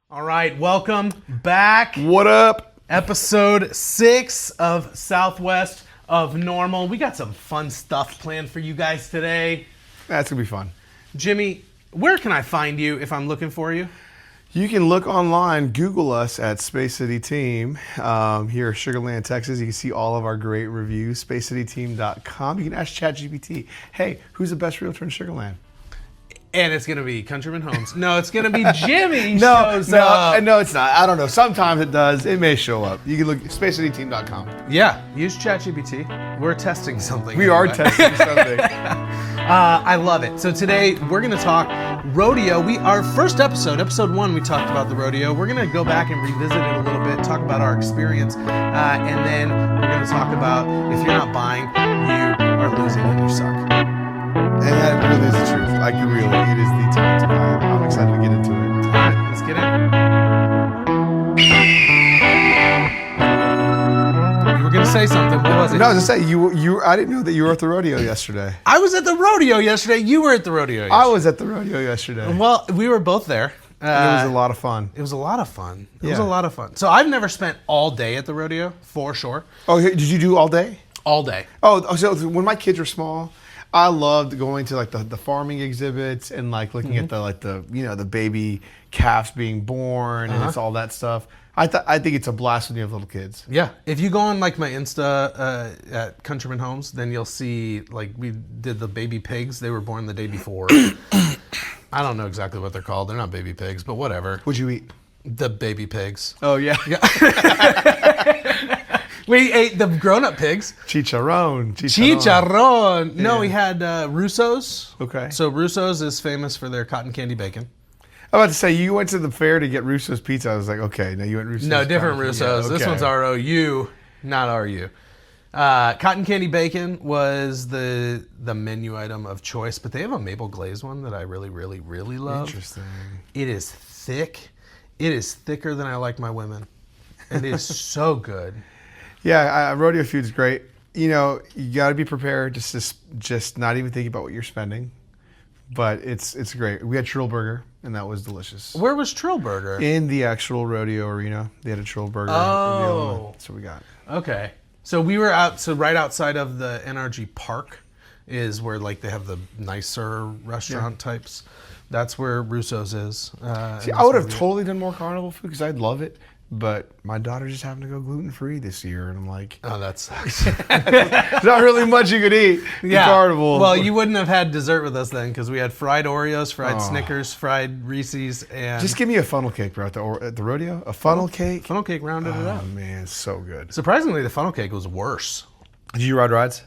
All right, welcome back. What up? Episode 6 of Southwest of Normal. We got some fun stuff planned for you guys today. That's going to be fun. Jimmy, where can I find you if I'm looking for you? You can look online, Google us at Space City Team here in Sugarland, Texas. You can see all of our great reviews, spacecityteam.com. You can ask ChatGPT, hey, who's the best realtor in Sugarland? And it's going to be Countryman Homes. No, it's going to be Jimmy shows up. No, it's not. I don't know. Sometimes it does. It may show up. You can look at spacecityteam.com. Yeah, use ChatGPT. We're testing something. We are testing something. I love it. So today we're going to talk rodeo. Our first episode 1, we talked about the rodeo. We're going to go back and revisit it a little bit, talk about our experience, and then we're going to talk about if you're not buying, you are losing and you suck. And that really is the truth. Like, really, it is the time to buy. I'm excited to get into it. All right, let's get in. You were going to say something. What was it? No, I was going to say, I didn't know that you were at the rodeo yesterday. I was at the rodeo yesterday. You were at the rodeo yesterday. I was at the rodeo yesterday. Well, we were both there. It was a lot of fun. It was a lot of fun. It was a lot of fun. So I've never spent all day at the rodeo, for sure. Oh, did you do all day? All day. Oh, so when my kids were small, I loved going to like the farming exhibits and like looking at the baby calves being born and it's all that stuff. I think it's a blast when you have little kids. Yeah, if you go on like my Insta at Countryman Homes, then you'll see like we did the baby pigs. They were born the day before. I don't know exactly what they're called. They're not baby pigs, but whatever. What'd you eat? The baby pigs. Oh yeah. We ate the grown-up pigs. Chicharrón. No, we had Russo's. Okay. So Russo's is famous for their cotton candy bacon. I was about to say, you went to the fair to get Russo's pizza. I was like, okay, no, you went Russo's. No, different Russo's. Yeah, okay. This one's R-O-U, not R-U. Cotton candy bacon was the menu item of choice, but they have a maple glaze one that I really, really, really love. Interesting. It is thick. It is thicker than I like my women. It is so good. Yeah, rodeo food's great. You know, you got to be prepared just not even think about what you're spending. But it's great. We had Trill Burger, and that was delicious. Where was Trill Burger? In the actual rodeo arena. They had a Trill Burger. Oh. That's what we got. Okay. So we were right outside of the NRG park is where like they have the nicer restaurant types. That's where Russo's is. See, I would have totally done more carnival food because I'd love it. But my daughter just happened to go gluten-free this year, and I'm like, oh, that sucks. There's not really much you could eat in carnival. Well, you wouldn't have had dessert with us then because we had fried Oreos, fried Snickers, fried Reese's, and... Just give me a funnel cake, bro, at the rodeo. A funnel cake? Funnel cake rounded it up. Oh, man, it's so good. Surprisingly, the funnel cake was worse. Did you ride rides?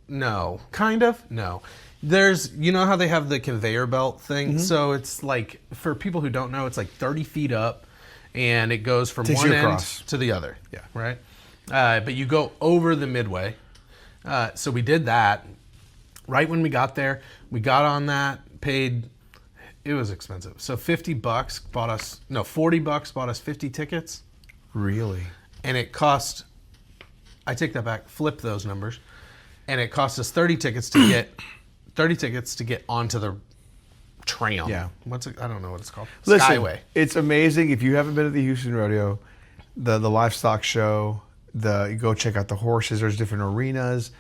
No. Kind of? No. You know how they have the conveyor belt thing? Mm-hmm. So it's like, for people who don't know, it's like 30 feet up and it goes from one end to the other. Yeah. Right? But you go over the midway. So we did that. Right when we got there, we got on that, paid, it was expensive. So $40 bought us 50 tickets. Really? And it cost, I take that back, flip those numbers. And it cost us 30 tickets to get onto the tram. Yeah. I don't know what it's called. Listen, Skyway. It's amazing. If you haven't been to the Houston Rodeo, the livestock show, you go check out the horses. There's different arenas,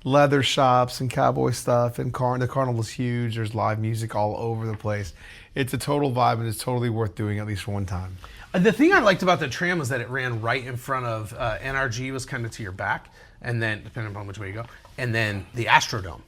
leather shops and cowboy stuff. And the carnival's huge. There's live music all over the place. It's a total vibe and it's totally worth doing at least one time. The thing I liked about the tram was that it ran right in front of NRG was kind of to your back. And then, depending upon which way you go. And then the Astrodome.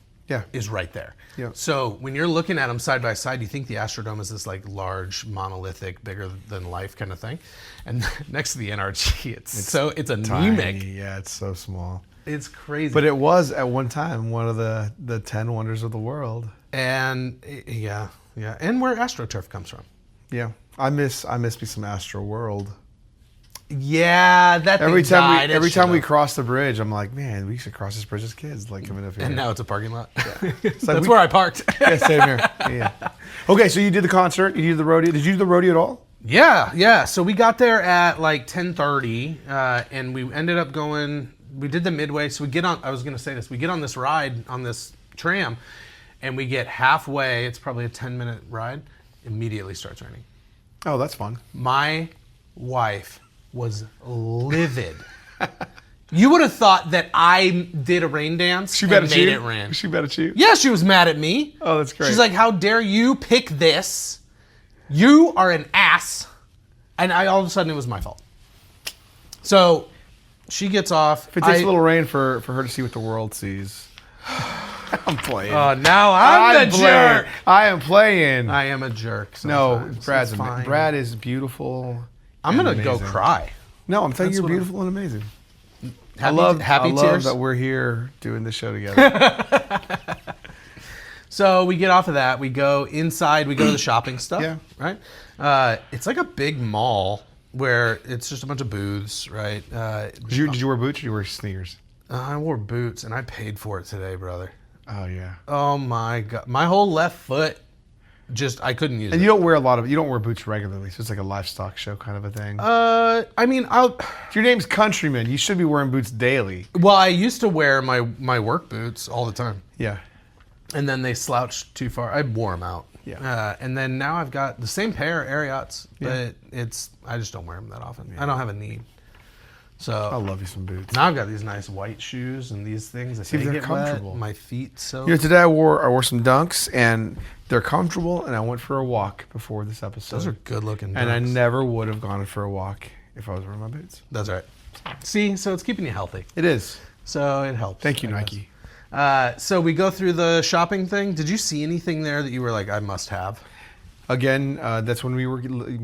Is right there. Yeah. So when you're looking at them side by side, you think the Astrodome is this like large, monolithic, bigger than life kind of thing, and next to the NRG, it's anemic. Yeah, it's so small. It's crazy. But it was at one time one of the 10 wonders of the world. And yeah, and where AstroTurf comes from. Yeah, I miss me some Astro World. Yeah, that every time we cross the bridge, I'm like, man, we should cross this bridge as kids, like coming up here. And now it's a parking lot. Yeah. That's where I parked. Yeah, same here. Yeah. Okay, so you did the concert, you did the rodeo. Did you do the rodeo at all? Yeah. So we got there at like 10:30, and we ended up going. We did the midway. So we get on. I was going to say this. We get on this ride on this tram, and we get halfway. It's probably a 10-minute ride, immediately starts raining. Oh, that's fun. My wife was livid. You would have thought that I did a rain dance She bet and at made you? it rain. She bet at you? Yeah, she was mad at me. Oh, that's great. She's like, how dare you pick this? You are an ass. And all of a sudden, it was my fault. So she gets off. If it takes a little rain for her to see what the world sees. I'm playing. Oh, now I'm the jerk. I am playing. I am a jerk. No, sometimes. Brad's It's fine. Brad is beautiful. I'm and going to go amazing. cry. No, I'm telling That's you, what you're beautiful and amazing. Happy, I love tears. that we're here doing this show together. So we get off of that. We go inside. We go to the shopping stuff. Yeah. Right. It's like a big mall where it's just a bunch of booths. Right. Did you wear boots or did you wear sneakers? I wore boots and I paid for it today, brother. Oh yeah. Oh my God. My whole left foot. I couldn't use it. And you don't wear boots regularly, so it's like a livestock show kind of a thing. I mean, If your name's Countryman, you should be wearing boots daily. well, I used to wear my work boots all the time. Yeah. And then they slouched too far. I wore them out. Yeah. And then now I've got the same pair, Ariats, Yeah. but I just don't wear them that often. I don't have a need. I So love you some boots. now I've got these nice white shoes and these things. If See, they they're get comfortable. wet, my feet so. You know, today I wore some Dunks and they're comfortable, and I went for a walk before this episode. Those are good looking. and I dunks. never would have gone for a walk if I was wearing my boots. That's right. See, so it's keeping you healthy. It is. So it helps. Thank you, I guess. Nike. So we go through the shopping thing. Did you see anything there that you were like, I must have? Again, that's when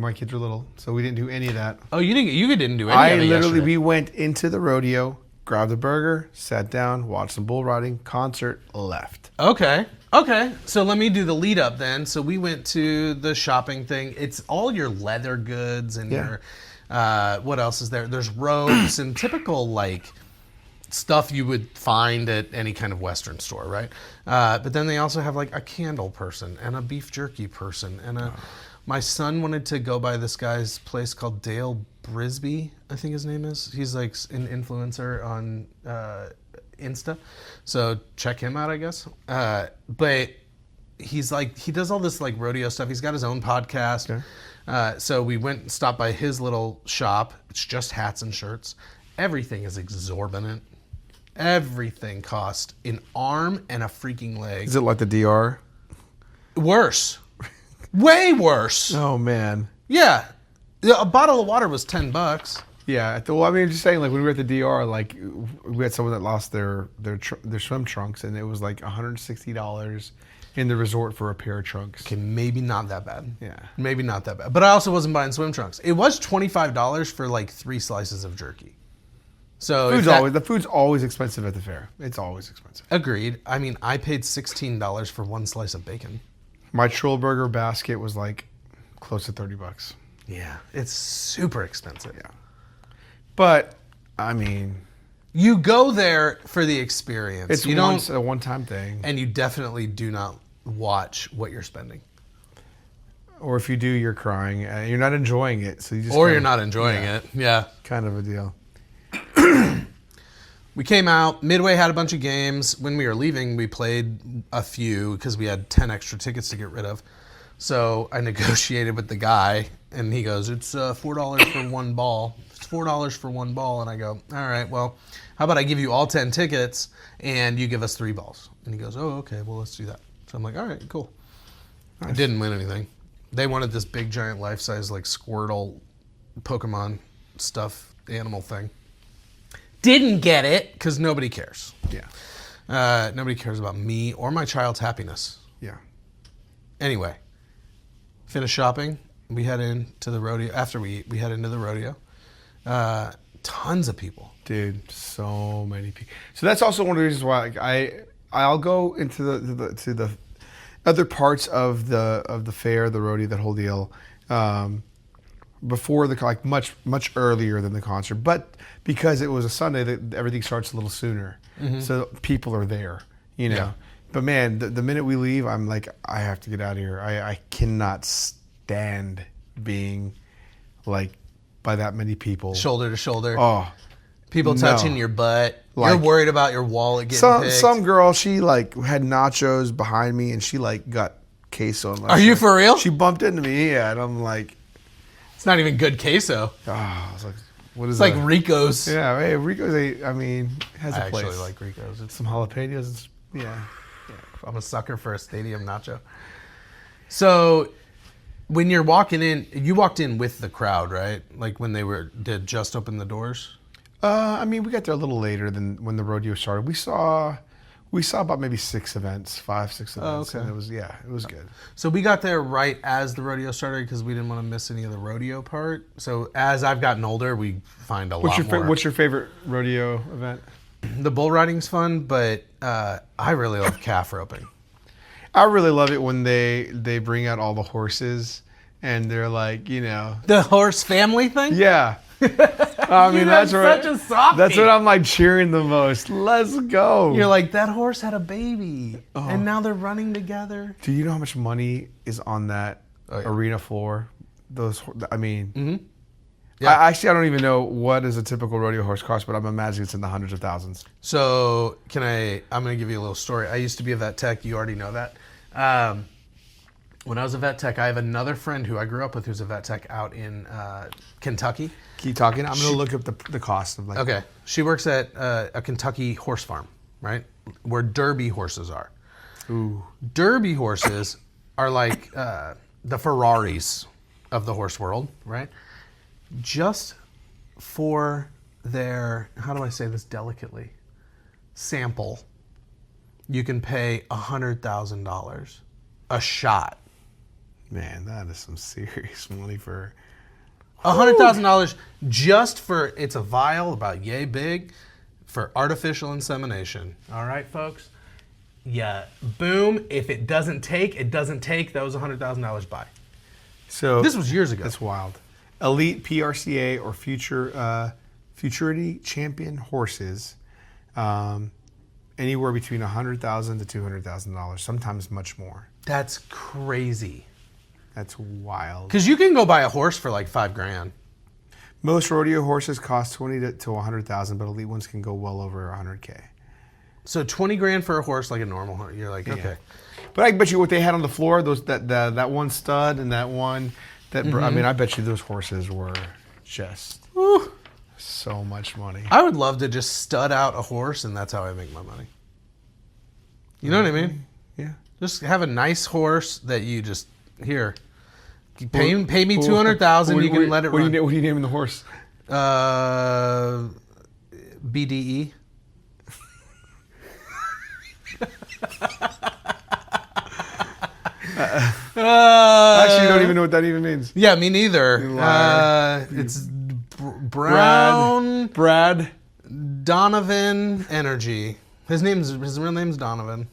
my kids were little, so we didn't do any of that. Oh, you didn't. You didn't do any of it yesterday. We went into the rodeo, grabbed a burger, sat down, watched some bull riding, concert, left. Okay. So let me do the lead up then. So we went to the shopping thing. It's all your leather goods and your what else is there? There's robes and typical like stuff you would find at any kind of Western store, right? But then they also have like a candle person and a beef jerky person and my son wanted to go by this guy's place called Dale Brisby, I think his name is. He's like an influencer on Insta, so check him out, I guess. But he's like, he does all this like rodeo stuff. He's got his own podcast. Okay. So we went and stopped by his little shop. It's just hats and shirts. Everything is exorbitant. Everything cost an arm and a freaking leg. Is it like the DR? Worse. Way worse. Oh man. Yeah. A bottle of water was $10. Yeah. Well, I mean, I'm just saying, like when we were at the DR, like we had someone that lost their swim trunks, and it was like $160 in the resort for a pair of trunks. Okay, maybe not that bad. Yeah. Maybe not that bad. But I also wasn't buying swim trunks. It was $25 for like 3 slices of jerky. So The food's always expensive at the fair. It's always expensive. Agreed. I mean, I paid $16 for 1 slice of bacon. My Trill Burger basket was like close to $30. Yeah, it's super expensive. Yeah. But I mean, You go there for the experience. it's you a one-time thing. and you definitely do not watch what you're spending. Or if you do, you're crying. You're not enjoying it, so you just. Or you're not enjoying it. Yeah. Kind of a deal. We came out, Midway had a bunch of games. When we were leaving, we played a few because we had 10 extra tickets to get rid of. So I negotiated with the guy, and he goes, it's $4 for one ball. It's $4 for one ball. And I go, all right, well, how about I give you all 10 tickets, and you give us 3 balls? And he goes, oh, okay, well, let's do that. So I'm like, all right, cool. I didn't win anything. They wanted this big, giant, life-size, like, Squirtle Pokemon stuff animal thing. Didn't get it because nobody cares. Yeah. Nobody cares about me or my child's happiness. Yeah. Anyway, finished shopping. We head into the rodeo. After we eat, we head into the rodeo. Tons of people. Dude, so many people. So that's also one of the reasons why I'll go into the other parts of the fair, the rodeo, that whole deal, before much earlier than the concert. But because it was a Sunday, that everything starts a little sooner, so people are there, you know. Yeah. But man, the minute we leave, I'm like, I have to get out of here. I cannot stand being like by that many people, Shoulder to shoulder. Oh. People No. touching your butt. You're Like- worried about your wallet getting picked. Some girl, she like had nachos behind me, and she like got queso. Are you for real? She bumped into me, yeah, and I'm like, It's not even good queso. I was like, what is It's that? like Rico's. Yeah, hey, Rico's has I a place. actually like Rico's. Some jalapenos. Yeah. I'm a sucker for a stadium nacho. So, when you're walking in, you walked in with the crowd, right? Like when did just open the doors? I mean, we got there a little later than when the rodeo started. We saw about maybe 6 events, 5, 6 events. okay. And it was good. So we got there right as the rodeo started because we didn't want to miss any of the rodeo part. So as I've gotten older, we find a lot more. What's your favorite rodeo event? The bull riding's fun, but I really love calf roping. I really love it when they bring out all the horses and they're like, The horse family thing? yeah. I mean, that's such a softie. That's what I'm like cheering the most. Let's go. You're like, that horse had a baby, and now they're running together. Do you know how much money is on that arena floor? Yeah. I don't even know what does a typical rodeo horse cost, but I'm imagining it's in the hundreds of thousands. So I'm going to give you a little story. I used to be a vet tech. You already know that. When I was a vet tech, I have another friend who I grew up with who's a vet tech out in Kentucky. Keep talking. I'm going to look up the cost of Okay. She works at a Kentucky horse farm, right? Where Derby horses are. Ooh. Derby horses are like the Ferraris of the horse world, right? Just for their, how do I say this delicately? Sample, you can pay $100,000 a shot. Man, that is some serious money for $100,000 just for, it's a vial about yay big for artificial insemination. All right, folks? Yeah, boom. If it doesn't take, that was $100,000 buy. So This was years ago. That's wild. Elite PRCA or Futurity Champion horses, anywhere between $100,000 to $200,000, sometimes much more. That's crazy. That's wild. Because you can go buy a horse for like $5,000. Most rodeo horses cost $20,000 to $100,000, but elite ones can go well over $100K. So $20,000 for a horse, like a normal horse. You're like, okay. But I bet you what they had on the floor, that one stud and that one, I mean, I bet you those horses were just so much money. I would love to just stud out a horse, and that's how I make my money. You know what I mean? Yeah. Just have a nice horse that you just, here, pay me $200,000, you can let it run. What are you naming the horse? BDE. Actually, you don't even know what that even means. Yeah, me neither. It's Brown Brad Donovan Energy. His real name's Donovan.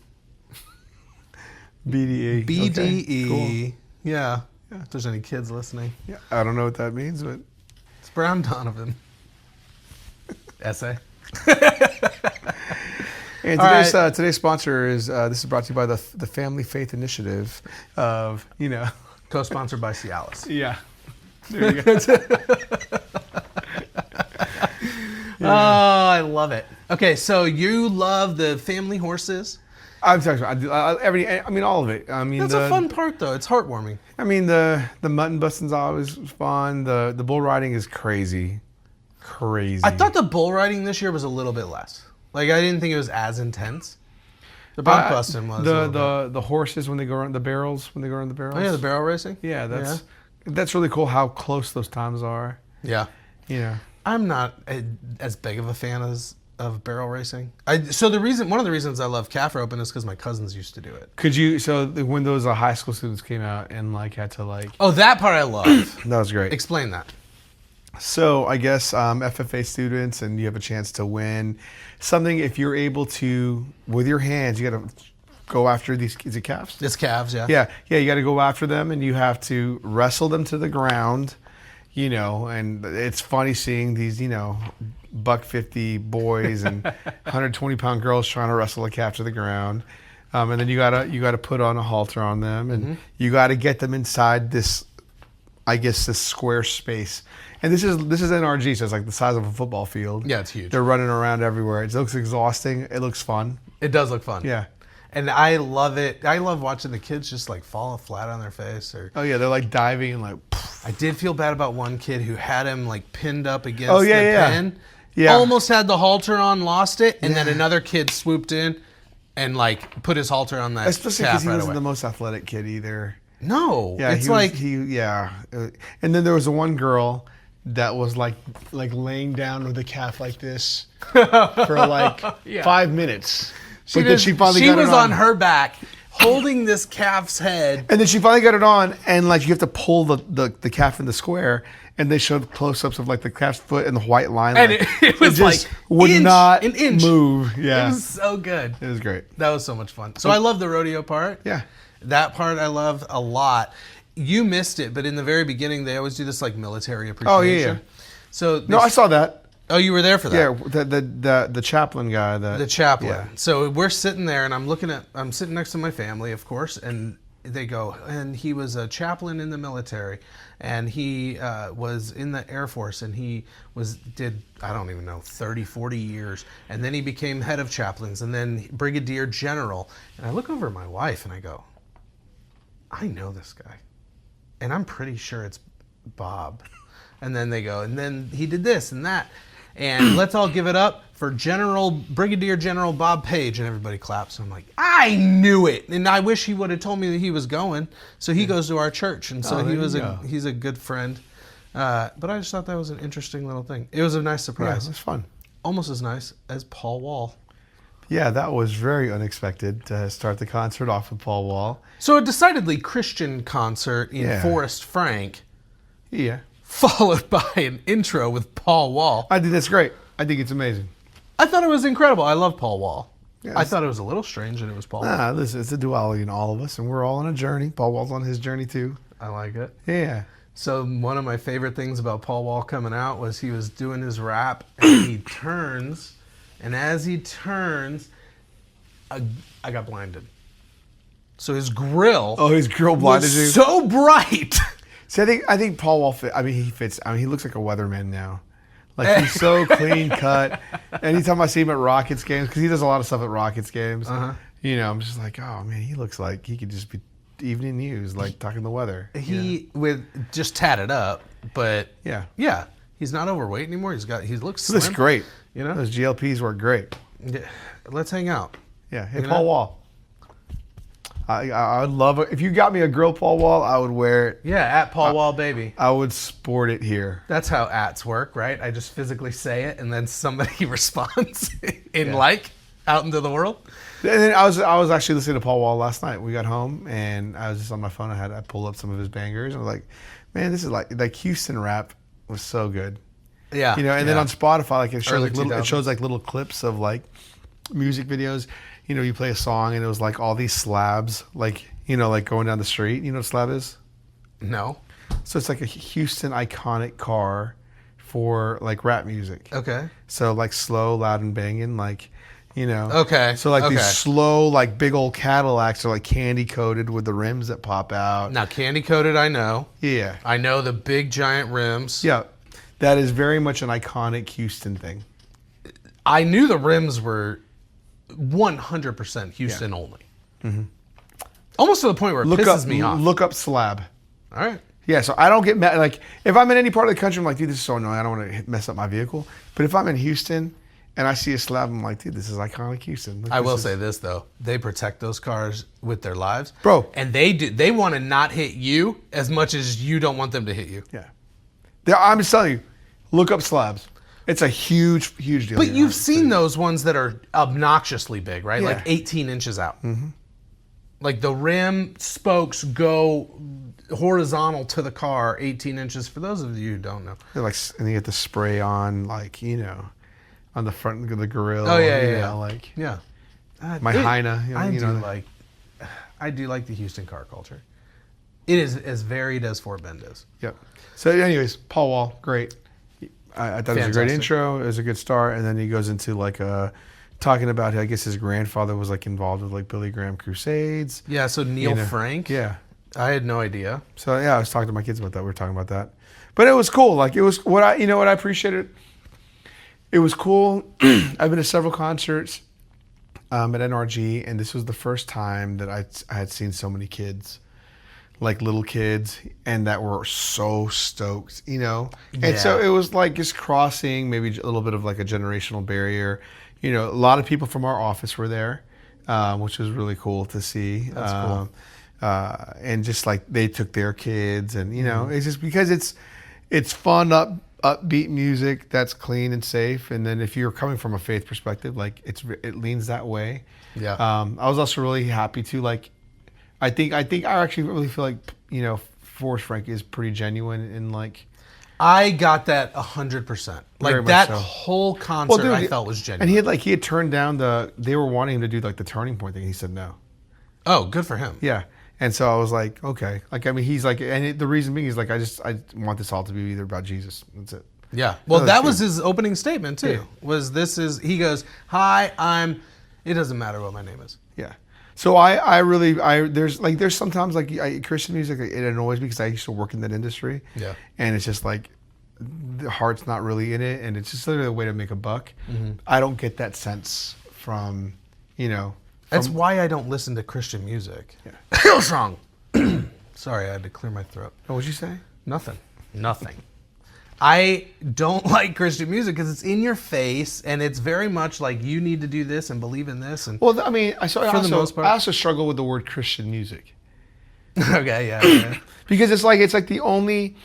BDE. BDE. Okay, cool. Yeah. If there's any kids listening. Yeah, I don't know what that means, but It's Brown Donovan. Essay. And today's sponsor is this is brought to you by the Family Faith Initiative of Co-sponsored by Cialis. Yeah. There you go. Oh, I love it. Okay, so you love the family horses. I'm talking about all of it. I mean, That's a fun part, though. It's heartwarming. I mean, the mutton busting's always fun. The bull riding is crazy. I thought the bull riding this year was a little bit less. Like, I didn't think it was as intense. The bronc busting was. The horses when they go around the barrels. Oh yeah, the barrel racing. Yeah, that's really cool. How close those times are. Yeah. Yeah. I'm not as big of a fan of barrel racing. One of the reasons I love calf roping is because my cousins used to do it. Could you? So when those high school students came out and had to Oh, that part I love. That was great. Explain that. So I guess FFA students, and you have a chance to win something if you're able to, with your hands, you got to go after these. Is it calves? It's calves, yeah. Yeah. You got to go after them, and you have to wrestle them to the ground. And it's funny seeing these, $150 boys and 120-pound girls trying to wrestle a calf to the ground. And then you gotta put on a halter on them, and you got to get them inside this square space. And this is NRG, so it's like the size of a football field. Yeah, it's huge. They're running around everywhere. It looks exhausting. It looks fun. It does look fun. Yeah. And I love it. I love watching the kids just like fall flat on their face. Or Oh yeah, they're like diving and like. I did feel bad about one kid who had him like pinned up against Oh, yeah, the yeah. pin. Yeah. Almost had the halter on, lost it, and then Yeah. another kid swooped in and like put his halter on that Especially calf because he right wasn't away. the most athletic kid either. No, Yeah, it's yeah. And then there was the one girl that was like laying down with the calf like this for like 5 minutes. she, But then she finally she got was it on her back holding this calf's head. And then she finally got it on, and like you have to pull the calf in the square, and they showed close-ups of like the calf's foot and the white line. And like, it was just like would not an inch. move. Yeah, It was so good. it was great. That was so much fun. So I love the rodeo part. Yeah. That part I love a lot. You missed it, but in the very beginning, they always do this like military appreciation. Oh, yeah. So No, I saw that. Oh, you were there for that? Yeah, the chaplain guy. The chaplain. Yeah. So we're sitting there, and I'm sitting next to my family, of course, and they go, and he was a chaplain in the military, and he was in the Air Force, and he did, I don't even know, 30, 40 years, and then he became head of chaplains, and then brigadier general. And I look over at my wife, and I go, I know this guy, and I'm pretty sure it's Bob. And then they go, and then he did this and that. And let's all give it up for Brigadier General Bob Page. And everybody claps. And I'm like, I knew it. And I wish he would have told me that he was going. So he goes to our church. And so he's a good friend. But I just thought that was an interesting little thing. It was a nice surprise. Yeah, it was fun. Almost as nice as Paul Wall. Yeah, that was very unexpected to start the concert off with Paul Wall. So a decidedly Christian concert in Forrest Frank. Yeah. Followed by an intro with Paul Wall. I think that's great. I think it's amazing. I thought it was incredible. I love Paul Wall. Yeah, I thought it was a little strange that it was Paul Wall. Nah, listen, it's a duality in all of us, and we're all on a journey. Paul Wall's on his journey too. I like it. Yeah. So one of my favorite things about Paul Wall coming out was he was doing his rap, and he turns, and as he turns, I got blinded. So his grill His grill blinded you. was so bright. See, I think Paul Wall he fits. I mean, he looks like a weatherman now. Like, he's so clean cut. Anytime I see him at Rockets games, because he does a lot of stuff at Rockets games, you know, I'm just like, oh man, he looks like he could just be evening news, like talking the weather. He with just tatted up, but Yeah. he's not overweight anymore. He looks He slim. looks great. You know, Those GLPs work great. Yeah. Let's hang out. Yeah. Hey, You Paul know? Wall. I would love it. If you got me a grill Paul Wall, I would wear it. Yeah, at Paul Wall, baby. I would sport it here. That's how ats work, right? I just physically say it, and then somebody responds in out into the world. And then I was actually listening to Paul Wall last night. We got home and I was just on my phone. I pulled up some of his bangers and I was like, man, this is like Houston rap was so good. Yeah, You know, and then on Spotify, like it Early shows like little clips of like music videos. You know, you play a song and it was like all these slabs, like, you know, like going down the street. You know what a slab is? No. So it's like a Houston iconic car for like rap music. Okay. So like slow, loud, and banging, like, you know. Okay. So like these Okay. slow, like big old Cadillacs are like candy coated with the rims that pop out. Now, candy coated, I know. Yeah. I know the big giant rims. Yeah. That is very much an iconic Houston thing. I knew the rims were 100% Houston only. Mm-hmm. Almost to the point where it pisses me off. Look up slab. All right. Yeah, so I don't get mad. Like, if I'm in any part of the country, I'm like, dude, this is so annoying. I don't want to mess up my vehicle. But if I'm in Houston and I see a slab, I'm like, dude, this is iconic Houston. Look, I will say this though: they protect those cars with their lives, Bro. And they want to not hit you as much as you don't want them to hit you. Yeah. I'm just telling you, look up slabs. It's a huge, huge deal. But you've seen those ones that are obnoxiously big, right? Yeah. Like 18 inches out. Mm-hmm. Like the rim spokes go horizontal to the car 18 inches. For those of you who don't know. They're like, and you get the spray on, like, you know, on the front of the grill. Oh, yeah, you yeah, know, like yeah. my Hyena. I do like the Houston car culture. It is as varied as Fort Bend is. Yep. So, anyways, Paul Wall, great. I thought it was a great Fantastic. intro. It was a good start, and then he goes into like talking about, I guess his grandfather was like involved with like Billy Graham Crusades. Yeah. So Neil You know, Frank. Yeah. I had no idea. So yeah, I was talking to my kids about that. We were talking about that, but it was cool. Like, it was what I appreciated. It was cool. I've been to several concerts, at NRG, and this was the first time that I had seen so many kids, like little kids, and that were so stoked, you know. And so it was like just crossing maybe a little bit of like a generational barrier. You know, a lot of people from our office were there, which was really cool to see. That's cool. And just like they took their kids, and you know, it's just because it's fun, upbeat music that's clean and safe. And then if you're coming from a faith perspective, like it leans that way. Yeah. I was also really happy to like. I think I actually really feel like, you know, Forrest Frank is pretty genuine in like. I got that 100%. Like that whole concert, I felt was genuine. And he had turned down they were wanting him to do like the Turning Point thing. He said no. Oh, good for him. Yeah. And so I was like, okay. Like, I mean, he's like, and the reason being is like, I want this all to be either about Jesus. That's it. Yeah. Well, that was his opening statement too. Yeah. He goes, hi, it doesn't matter what my name is. Yeah. So there's sometimes like Christian music, it annoys me because I used to work in that industry. Yeah. And it's just like the heart's not really in it, and it's just literally a way to make a buck. Mm-hmm. I don't get that sense from, you know. That's why I don't listen to Christian music. Yeah. Hillsong. Sorry, I had to clear my throat. Oh, what'd you say? Nothing. I don't like Christian music because it's in your face, and it's very much like you need to do this and believe in this. And well, I mean, the most part, I also struggle with the word Christian music. Okay, yeah. Because it's like the only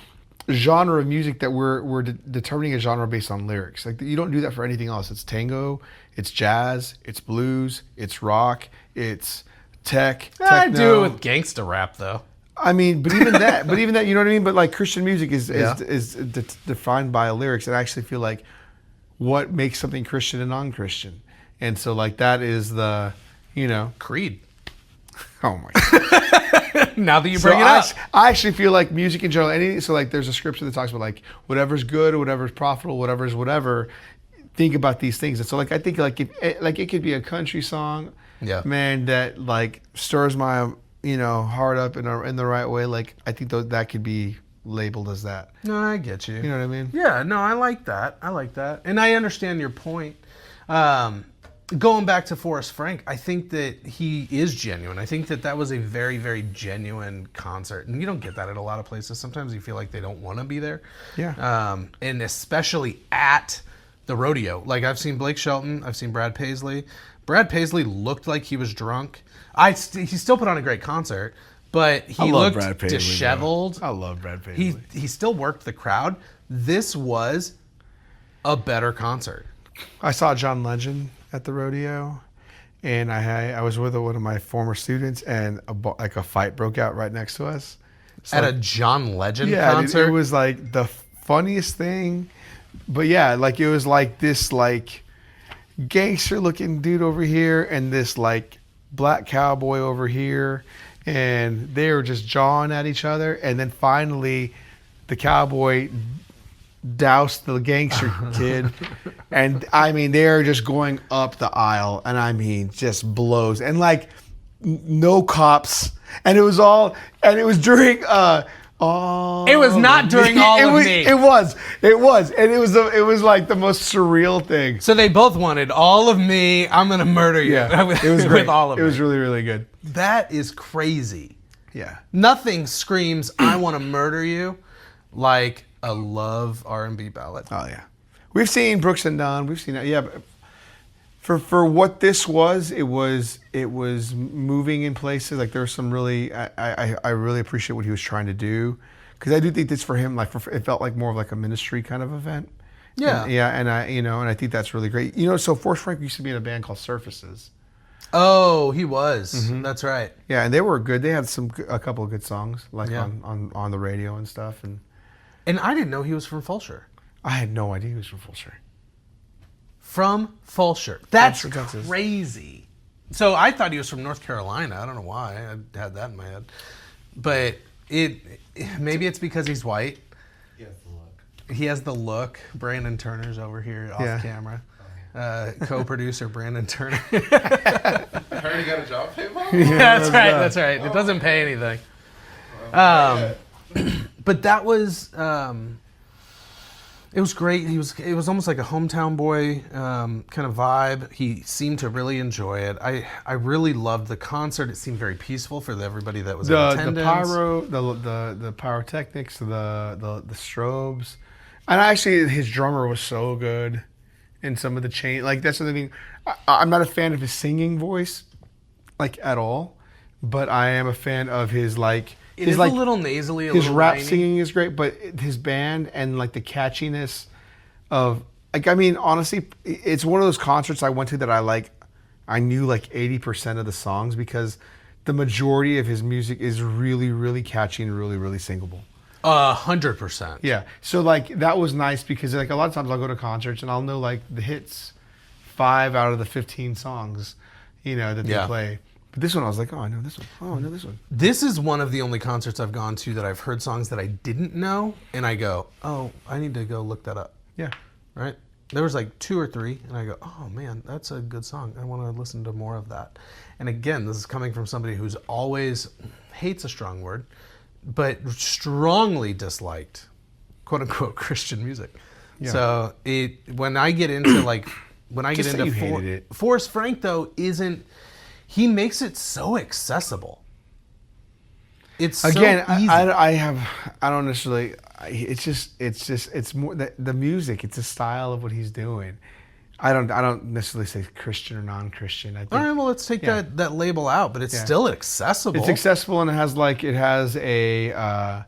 genre of music that we're determining a genre based on lyrics. Like you don't do that for anything else. It's tango, it's jazz, it's blues, it's rock, it's techno. I do it with gangsta rap though. I mean, but even that, you know what I mean? But like Christian music is defined by lyrics. And I actually feel like what makes something Christian and non-Christian. And so like that is the, you know. Creed. Oh my God. Now that you bring it up. I actually feel like music in general, so like there's a scripture that talks about like whatever's good or whatever's profitable, whatever's whatever, think about these things. And so like I think like if it could be a country song, man, that like stirs my, you know, heart up in the right way. Like I think that could be labeled as that. No, I get you. You know what I mean? Yeah, no, I like that. And I understand your point. Going back to Forrest Frank, I think that he is genuine. I think that was a very, very genuine concert. And you don't get that at a lot of places. Sometimes you feel like they don't want to be there. Yeah. And especially at the rodeo. Like I've seen Blake Shelton. I've seen Brad Paisley. Brad Paisley looked like he was drunk. He still put on a great concert, but he looked disheveled. I love Brad Paisley. He still worked the crowd. This was a better concert. I saw John Legend at the rodeo, and I was with one of my former students, and a fight broke out right next to us. So at a John Legend concert? It was like the funniest thing. But yeah, like it was like this like gangster looking dude over here and this like black cowboy over here, and they were just jawing at each other, and then finally the cowboy doused the gangster kid, and I mean they're just going up the aisle, and I mean just blows, and like no cops, and it was during it was not during All of Me. It was, and it was like the most surreal thing. So they both wanted All of Me. I'm gonna murder you. Yeah, it was great. With All of Me. It was really, really good. That is crazy. Yeah. Nothing screams I want to murder you like a love R&B ballad. Oh yeah, we've seen Brooks and Dunn. We've seen that. Yeah, but for what this was, it was moving in places. Like there was some really, I really appreciate what he was trying to do, because I do think this for him, like it felt like more of like a ministry kind of event. Yeah, and I think that's really great. You know, so Forrest Frank used to be in a band called Surfaces. Oh, he was. Mm-hmm. That's right. Yeah, and they were good. They had a couple of good songs, like on the radio and stuff. And I didn't know he was from Fulshire. I had no idea he was from Fulshire. From Fulshire. That's crazy. So I thought he was from North Carolina. I don't know why. I had that in my head. But maybe it's because he's white. He has the look. Brandon Turner's over here off camera. Co-producer Brandon Turner. I heard he got a job paid for? Yeah, that's right. It doesn't pay anything. But that was It was great. It was almost like a hometown boy kind of vibe. He seemed to really enjoy it. I really loved the concert. It seemed very peaceful for everybody that was in attendance. The pyrotechnics, the strobes, and actually his drummer was so good, and some of the chain, like that's the thing. I'm not a fan of his singing voice, like at all, but I am a fan of his like. It is like a little nasally. His rap singing is great, but his band and like the catchiness of like, I mean, honestly, it's one of those concerts I went to that I knew like 80% of the songs because the majority of his music is really, really catchy and really, really singable. 100%. Yeah. So like that was nice because like a lot of times I'll go to concerts and I'll know like the hits 5 out of the 15 songs, that they play. But this one, I was like, oh, I know this one. Oh, I know this one. This is one of the only concerts I've gone to that I've heard songs that I didn't know, and I go, oh, I need to go look that up. Yeah. Right? There was like 2 or 3, and I go, oh, man, that's a good song. I want to listen to more of that. And again, this is coming from somebody who's always, hates a strong word, but strongly disliked, quote-unquote, Christian music. Yeah. So when I get into, Forrest Frank, though, he makes it so accessible. It's so easy. I don't necessarily. It's more the music. It's a style of what he's doing. I don't necessarily say Christian or non-Christian. I think, all right, well, let's take that label out, but it's still accessible. It's accessible and it has a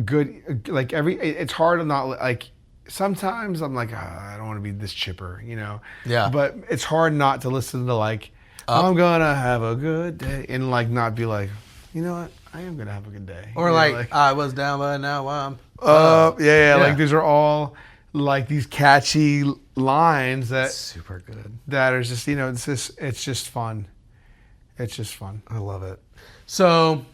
good like every. It's hard to not like. Sometimes I'm like, I don't want to be this chipper, Yeah. But it's hard not to listen to like. I'm gonna have a good day, and like not be like, you know what, I am gonna have a good day. Or I was down, but now I'm up. Yeah. Like these are all like these catchy lines that super good. That are just it's just fun. It's just fun. I love it. So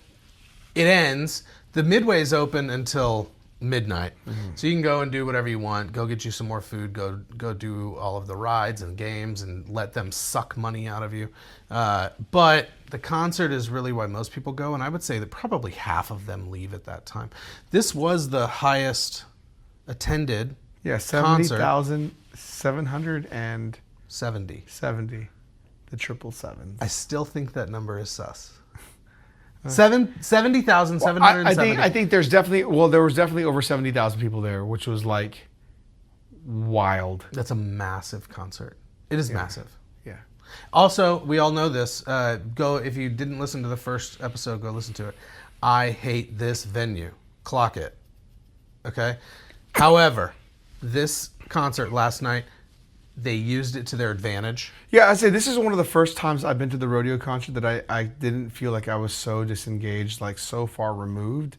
it ends. The Midway is open until midnight, so you can go and do whatever you want. Go get you some more food. Go do all of the rides and games and let them suck money out of you. But the concert is really why most people go, and I would say that probably half of them leave at that time. This was the highest attended. Yeah, 70,770. The 777. I still think that number is sus. 70,770. I think there was definitely over 70,000 people there, which was like wild. That's a massive concert. It is massive. Yeah. Also, we all know this. If you didn't listen to the first episode, go listen to it. I hate this venue. Clock it. Okay? However, this concert last night, they used it to their advantage. Yeah, I'd say this is one of the first times I've been to the rodeo concert that I didn't feel like I was so disengaged, like so far removed.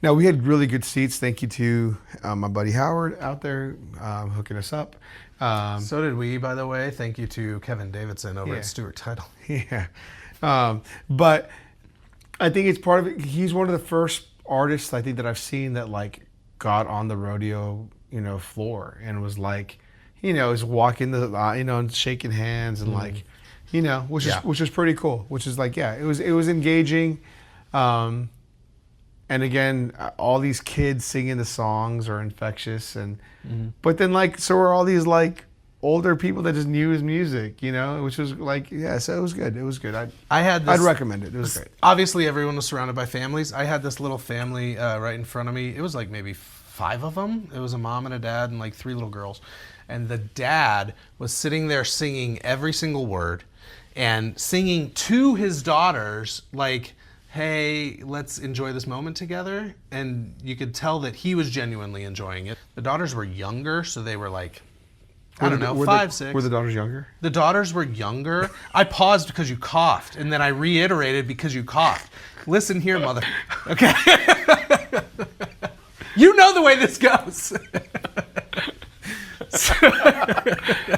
Now, we had really good seats. Thank you to my buddy Howard out there hooking us up. So did we, by the way. Thank you to Kevin Davidson over at Stewart Title. Yeah. But I think it's part of it. He's one of the first artists I think that I've seen that like got on the rodeo, floor and was like, is walking and shaking hands and like, which is pretty cool. Which is like, it was engaging, and again, all these kids singing the songs are infectious, and but then like so are all these like older people that just knew his music, which was like so it was good. It was good. I'd recommend it. It was great. Obviously, everyone was surrounded by families. I had this little family right in front of me. It was like maybe 5 of them. It was a mom and a dad and like 3 little girls. And the dad was sitting there singing every single word and singing to his daughters like, hey, let's enjoy this moment together. And you could tell that he was genuinely enjoying it. The daughters were younger, so they were like, I don't know, 5, 6. Were the daughters younger? The daughters were younger. I paused because you coughed, and then I reiterated because you coughed. Listen here, mother. Okay. You know the way this goes.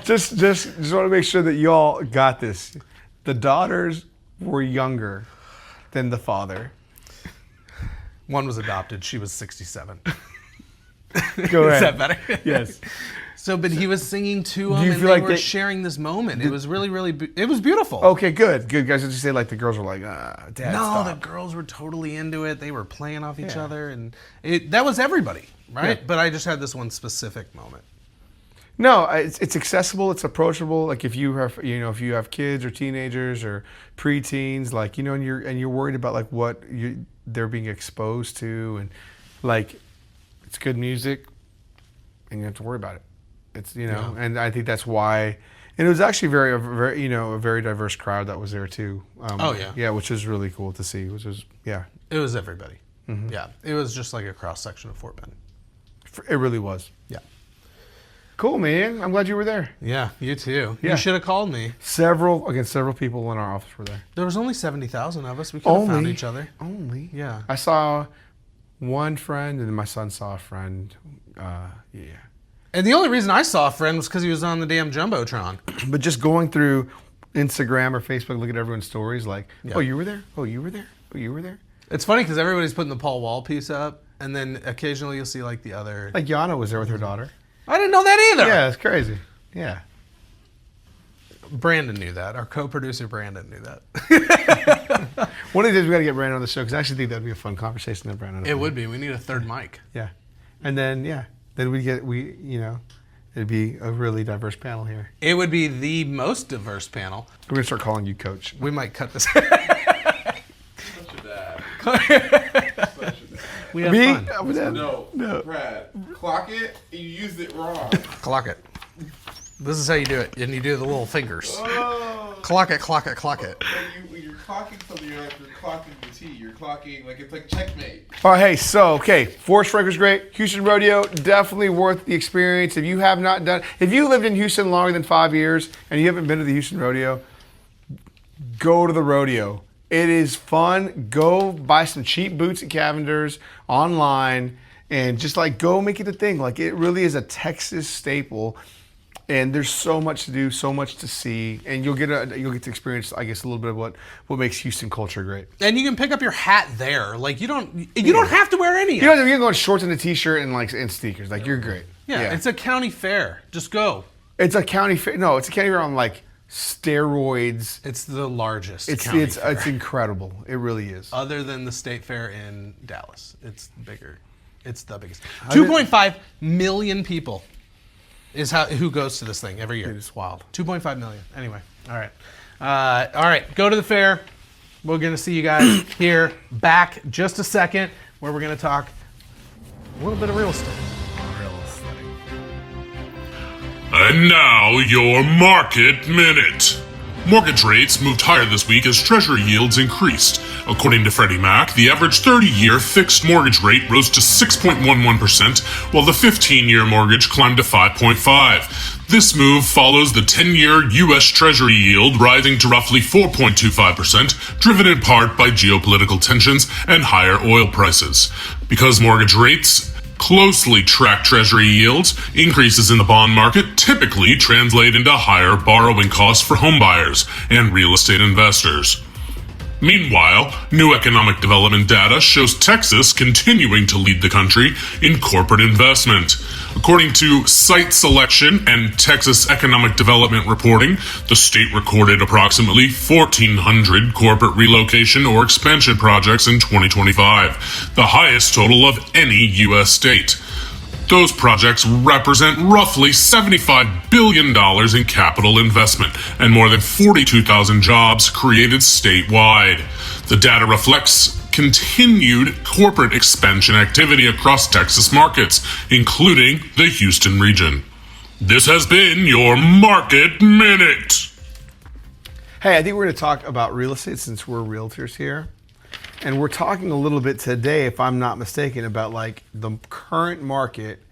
just want to make sure that y'all got this. The daughters were younger than the father. One was adopted. She was 67. Go ahead. Is that better? Yes. So, but he was singing to them, and they were sharing this moment. It was really, really, it was beautiful. Okay, good guys. Did you say like the girls were like, Dad, no, stop. the girls were totally into it. They were playing off each other, and that was everybody. right? Yeah. But I just had this one specific moment. No, it's accessible. It's approachable. Like if you have kids or teenagers or preteens, like and you're worried about like what they're being exposed to, and like it's good music, and you have to worry about it. It's and I think that's why. And it was actually a very diverse crowd that was there too. Yeah, which is really cool to see. It was everybody. Mm-hmm. Yeah, it was just like a cross section of Fort Bend. It really was. Yeah. Cool, man. I'm glad you were there. Yeah, you too. Yeah. You should have called me. Several people in our office were there. There was only 70,000 of us. We could have found each other. Only? Yeah. I saw one friend, and then my son saw a friend. Yeah. And the only reason I saw a friend was because he was on the damn Jumbotron. But just going through Instagram or Facebook, look at everyone's stories, like, oh, you were there? Oh, you were there? Oh, you were there? It's funny because everybody's putting the Paul Wall piece up, and then occasionally you'll see like the other. Like Yana was there with her daughter. I didn't know that either. Yeah, it's crazy. Yeah. Brandon knew that. Our co-producer Brandon knew that. One of these days we got to get Brandon on the show because I actually think that'd be a fun conversation to have Brandon. It would be. We need a third mic. Yeah. And then it'd be a really diverse panel here. It would be the most diverse panel. We're gonna start calling you Coach. We might cut this. Such a dad. We have Me? fun. No, Brad. Clock it. You used it wrong. Clock it. This is how you do it, and you do the little fingers. Oh. Clock it, clock it, clock it. When you're clocking something, you're clocking the T. You're clocking it's like checkmate. Oh, hey, Forrest Frank was great. Houston Rodeo, definitely worth the experience. If you lived in Houston longer than 5 years and you haven't been to the Houston Rodeo, go to the rodeo. It is fun. Go buy some cheap boots at Cavender's online and just go make it a thing. Like it really is a Texas staple. And there's so much to do, so much to see, and you'll get to experience, I guess, a little bit of what makes Houston culture great. And you can pick up your hat there. Like you don't have to wear any. You can go in shorts and a t-shirt and sneakers. Like you're great. Yeah, it's a county fair. Just go. It's a county fair. No, it's a county fair on steroids. It's the largest. It's incredible. It really is. Other than the state fair in Dallas, it's bigger. It's the biggest. 2.5 million people is who goes to this thing every year. It's wild. 2.5 million. Anyway, all right. Go to the fair. We're gonna see you guys here back just a second, where we're gonna talk a little bit of real estate. And now, your Market Minute. Mortgage rates moved higher this week as Treasury yields increased. According to Freddie Mac, the average 30-year fixed mortgage rate rose to 6.11%, while the 15-year mortgage climbed to 5.5%. This move follows the 10-year U.S. Treasury yield rising to roughly 4.25%, driven in part by geopolitical tensions and higher oil prices. Because mortgage rates closely track Treasury yields, increases in the bond market typically translate into higher borrowing costs for homebuyers and real estate investors. Meanwhile, new economic development data shows Texas continuing to lead the country in corporate investment. According to Site Selection and Texas Economic Development Reporting, the state recorded approximately 1,400 corporate relocation or expansion projects in 2025, the highest total of any U.S. state. Those projects represent roughly $75 billion in capital investment and more than 42,000 jobs created statewide. The data reflects continued corporate expansion activity across Texas markets, including the Houston region. This has been your Market Minute. Hey, I think we're going to talk about real estate since we're realtors here. And we're talking a little bit today, if I'm not mistaken, about the current market,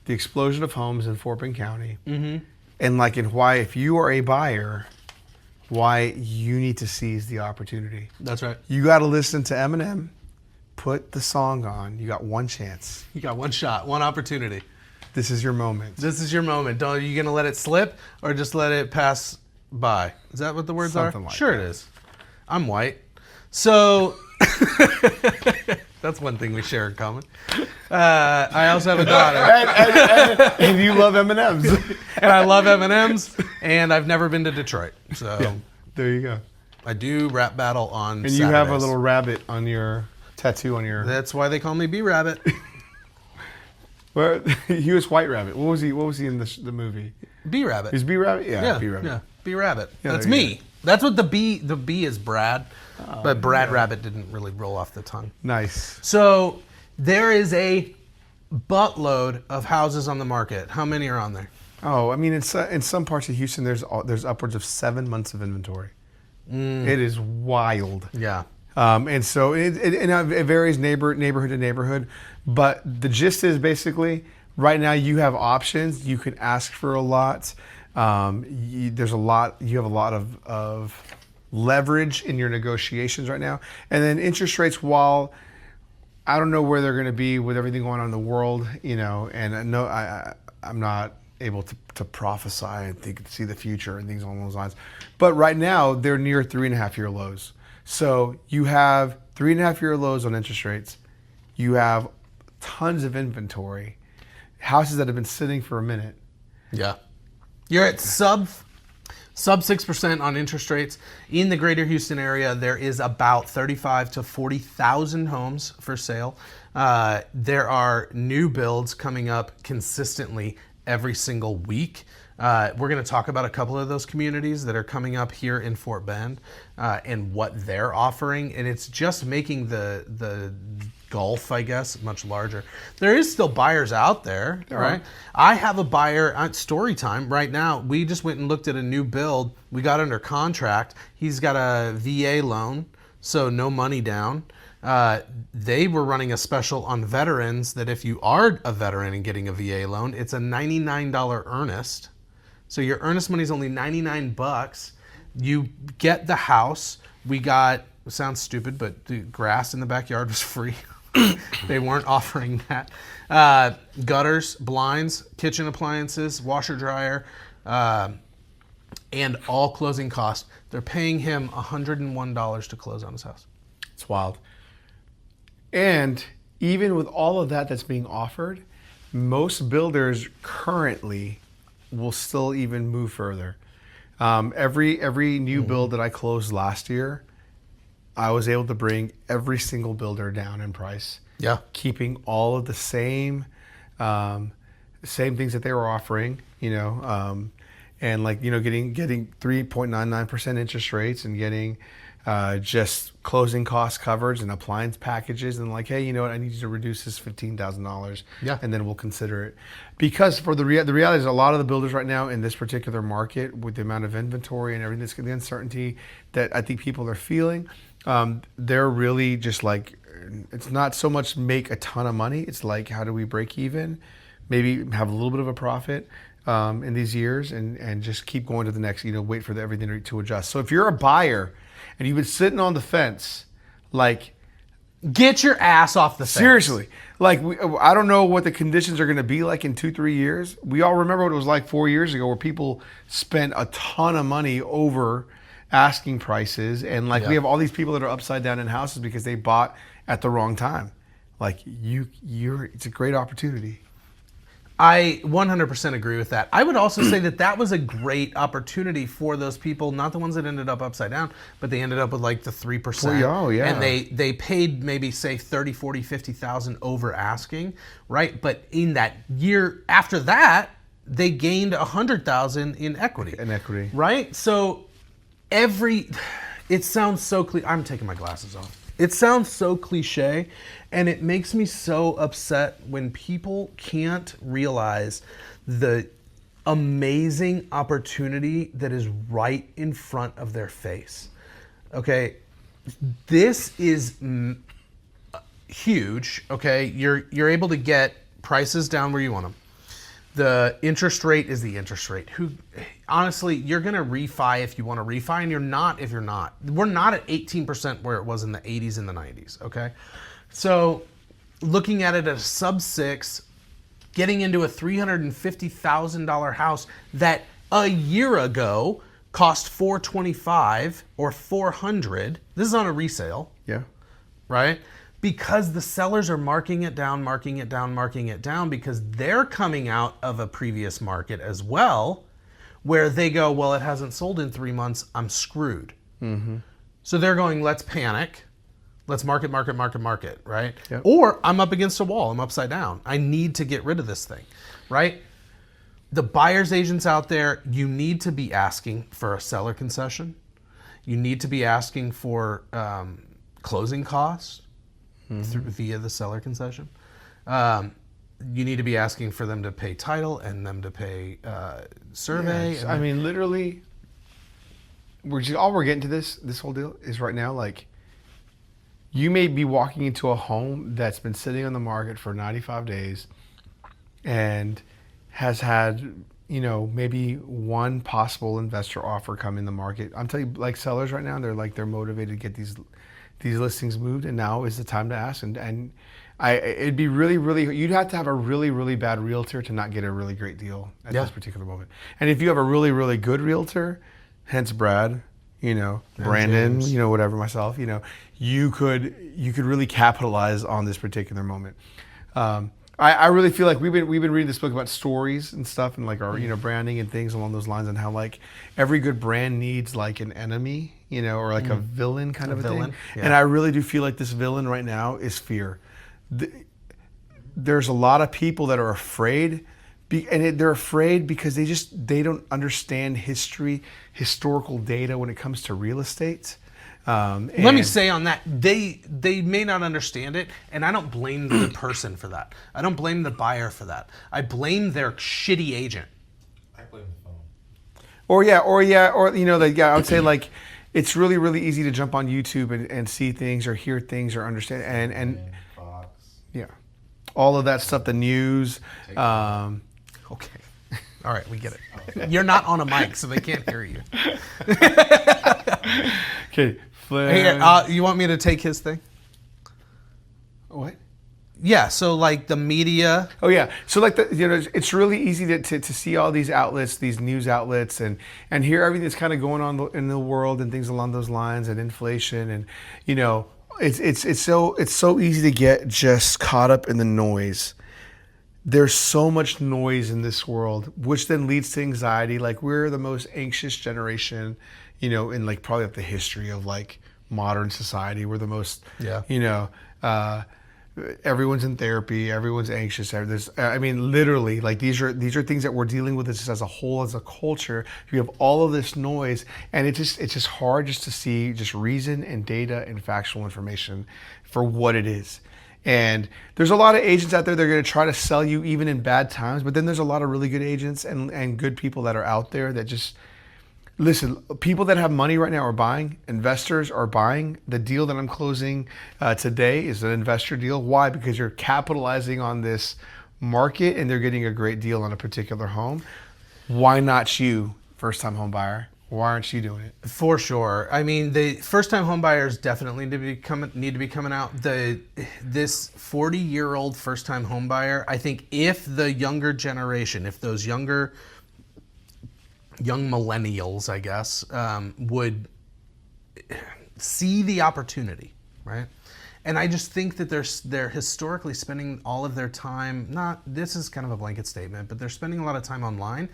the explosion of homes in Fort Bend County, and and why, if you are a buyer, why you need to seize the opportunity. That's right. You got to listen to Eminem, put the song on. You got one chance. You got one shot, one opportunity. This is your moment. This is your moment. Are you gonna let it slip or just let it pass by? Is that what the words Something are? like Sure that. it is. I'm white. So that's one thing we share in common. I also have a daughter. And you love M&Ms. And I love M&Ms, and I've never been to Detroit. So There you go. I do rap battle on And Saturdays. you have a little rabbit on your tattoo on your... That's why they call me B-Rabbit. Well, he was White Rabbit. What was he? What was he in the movie? B Rabbit. Is B Rabbit? Yeah, Yeah, B Rabbit. yeah, B Rabbit. Yeah, That's there you me. That's what the B is Brad, but Brad Rabbit didn't really roll off the tongue. Nice. So there is a buttload of houses on the market. How many are on there? Oh, I mean, in some parts of Houston, there's upwards of 7 months of inventory. It is wild. Yeah. And so it varies neighborhood to neighborhood, but the gist is basically right now you have options. You can ask for a lot. You have a lot of leverage in your negotiations right now. And then interest rates, while I don't know where they're going to be with everything going on in the world, and I'm not able to prophesy and see the future and things along those lines. But right now they're near 3.5-year lows. So you have 3.5-year lows on interest rates. You have tons of inventory, houses that have been sitting for a minute. Yeah. You're at sub 6% on interest rates. In the greater Houston area, there is about 35 to 40,000 homes for sale. There are new builds coming up consistently every single week. We're going to talk about a couple of those communities that are coming up here in Fort Bend and what they're offering. And it's just making the Gulf, I guess, much larger. There is still buyers out there, right? I have a buyer at story time right now. We just went and looked at a new build. We got under contract. He's got a VA loan, so no money down. They were running a special on veterans that if you are a veteran and getting a VA loan, it's a $99 earnest. So your earnest money is only $99. You get the house. We got, it sounds stupid, but the grass in the backyard was free. They weren't offering that. Gutters, blinds, kitchen appliances, washer dryer, and all closing costs. They're paying him $101 to close on his house. It's wild. And even with all of that that's being offered, most builders currently will still even move further. Every new build that I closed last year, I was able to bring every single builder down in price. Yeah. Keeping all of the same things that they were offering, and getting 3.99% interest rates and getting just closing cost coverage and appliance packages and hey, you know what, I need you to reduce this $15,000. Yeah. And then we'll consider it. Because for the reality is a lot of the builders right now in this particular market with the amount of inventory and everything, the uncertainty that I think people are feeling, they're really just it's not so much make a ton of money. It's how do we break even, maybe have a little bit of a profit in these years and just keep going to the next, wait for everything to adjust. So if you're a buyer and you've been sitting on the fence, get your ass off the fence. Seriously. I don't know what the conditions are going to be like in 2-3 years. We all remember what it was like 4 years ago where people spent a ton of money over asking prices. And we have all these people that are upside down in houses because they bought at the wrong time. It's a great opportunity. I 100% agree with that. I would also say that was a great opportunity for those people, not the ones that ended up upside down, but they ended up with the 3%. Oh, yeah. And they paid maybe say 30, 40, 50,000 over asking, right? But in that year after that, they gained 100,000 in equity. Right? So it sounds so cliche. I'm taking my glasses off. It sounds so cliche, and it makes me so upset when people can't realize the amazing opportunity that is right in front of their face. Okay, this is huge. Okay, you're able to get prices down where you want them. The interest rate is the interest rate. Honestly, you're going to refi if you want to refi, and you're not if you're not. We're not at 18% where it was in the 80s and the 90s, okay? So looking at it at a sub 6, getting into a $350,000 house that a year ago cost $425 or $400. This is on a resale. Yeah. Right? Because the sellers are marking it down because they're coming out of a previous market as well, where they go, well, it hasn't sold in 3 months, I'm screwed. Mm-hmm. So they're going, let's panic. Let's market, right? Yep. Or I'm up against a wall. I'm upside down. I need to get rid of this thing, right? The buyer's agents out there, you need to be asking for a seller concession. You need to be asking for closing costs via the seller concession. You need to be asking for them to pay title and them to pay survey. Yeah, I mean, literally, all we're getting to this whole deal is right now, like, you may be walking into a home that's been sitting on the market for 95 days and has had, maybe one possible investor offer come in the market. I'm telling you, like, sellers right now, they're motivated to get these listings moved, and now is the time to ask. And it'd be really, you'd have to have a really bad realtor to not get a really great deal at this particular moment. And if you have a really good realtor, hence Brad, Brandon, James. Whatever, myself, you could really capitalize on this particular moment. I really feel like we've been reading this book about stories and stuff, and like our branding and things along those lines, and how like every good brand needs like an enemy, or like a villain kind of a villain, thing. yeah. And I really do feel like this villain right now is fear. There's a lot of people that are afraid. They're afraid because they don't understand historical data when it comes to real estate. Let me say on that, they may not understand it, and I don't blame the person for that. I don't blame the buyer for that. I blame their shitty agent. I blame the phone. I would say like it's really easy to jump on YouTube and see things or hear things or understand and Fox. yeah, all of that stuff, the news. Okay. All right, we get it. You're not on a mic, so they can't hear you. Okay. Hey, you want me to take his thing? What? Yeah, so like the media. Oh yeah, so like it's really easy to see all these outlets, these news outlets, and hear everything that's kind of going on in the world and things along those lines, and inflation, and it's so easy to get just caught up in the noise. There's so much noise in this world, which then leads to anxiety. Like, we're the most anxious generation, in like probably like the history of like modern society. We're the most, everyone's in therapy, everyone's anxious. Literally, like these are things that we're dealing with just as a whole, as a culture. You have all of this noise, and it's just hard just to see just reason and data and factual information for what it is. And there's a lot of agents out there that are going to try to sell you even in bad times, but then there's a lot of really good agents and good people that are out there that just listen. People that have money right now are buying. Investors are buying. The deal that I'm closing today is an investor deal. Why? Because you're capitalizing on this market and they're getting a great deal on a particular home. Why not you, first-time home buyer? Why aren't you doing it? For sure. I mean, the first-time home buyers definitely need to be coming out. This 40-year-old first-time home buyer, I think if the younger generation, if those young millennials, I guess, would see the opportunity, right? And I just think that they're historically spending all of their time, this is kind of a blanket statement, but they're spending a lot of time online,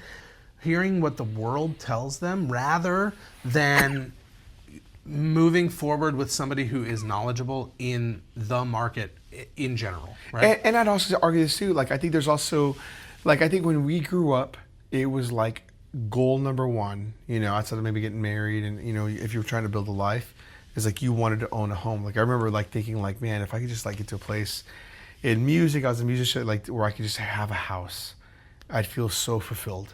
hearing what the world tells them rather than moving forward with somebody who is knowledgeable in the market in general, right? And I'd also argue this too. Like, I think there's also, like, I think when we grew up, it was like goal number one, outside of maybe getting married and, if you were trying to build a life, is like you wanted to own a home. Like, I remember like thinking like, man, if I could just like get to a place in music, I was a musician, like where I could just have a house, I'd feel so fulfilled.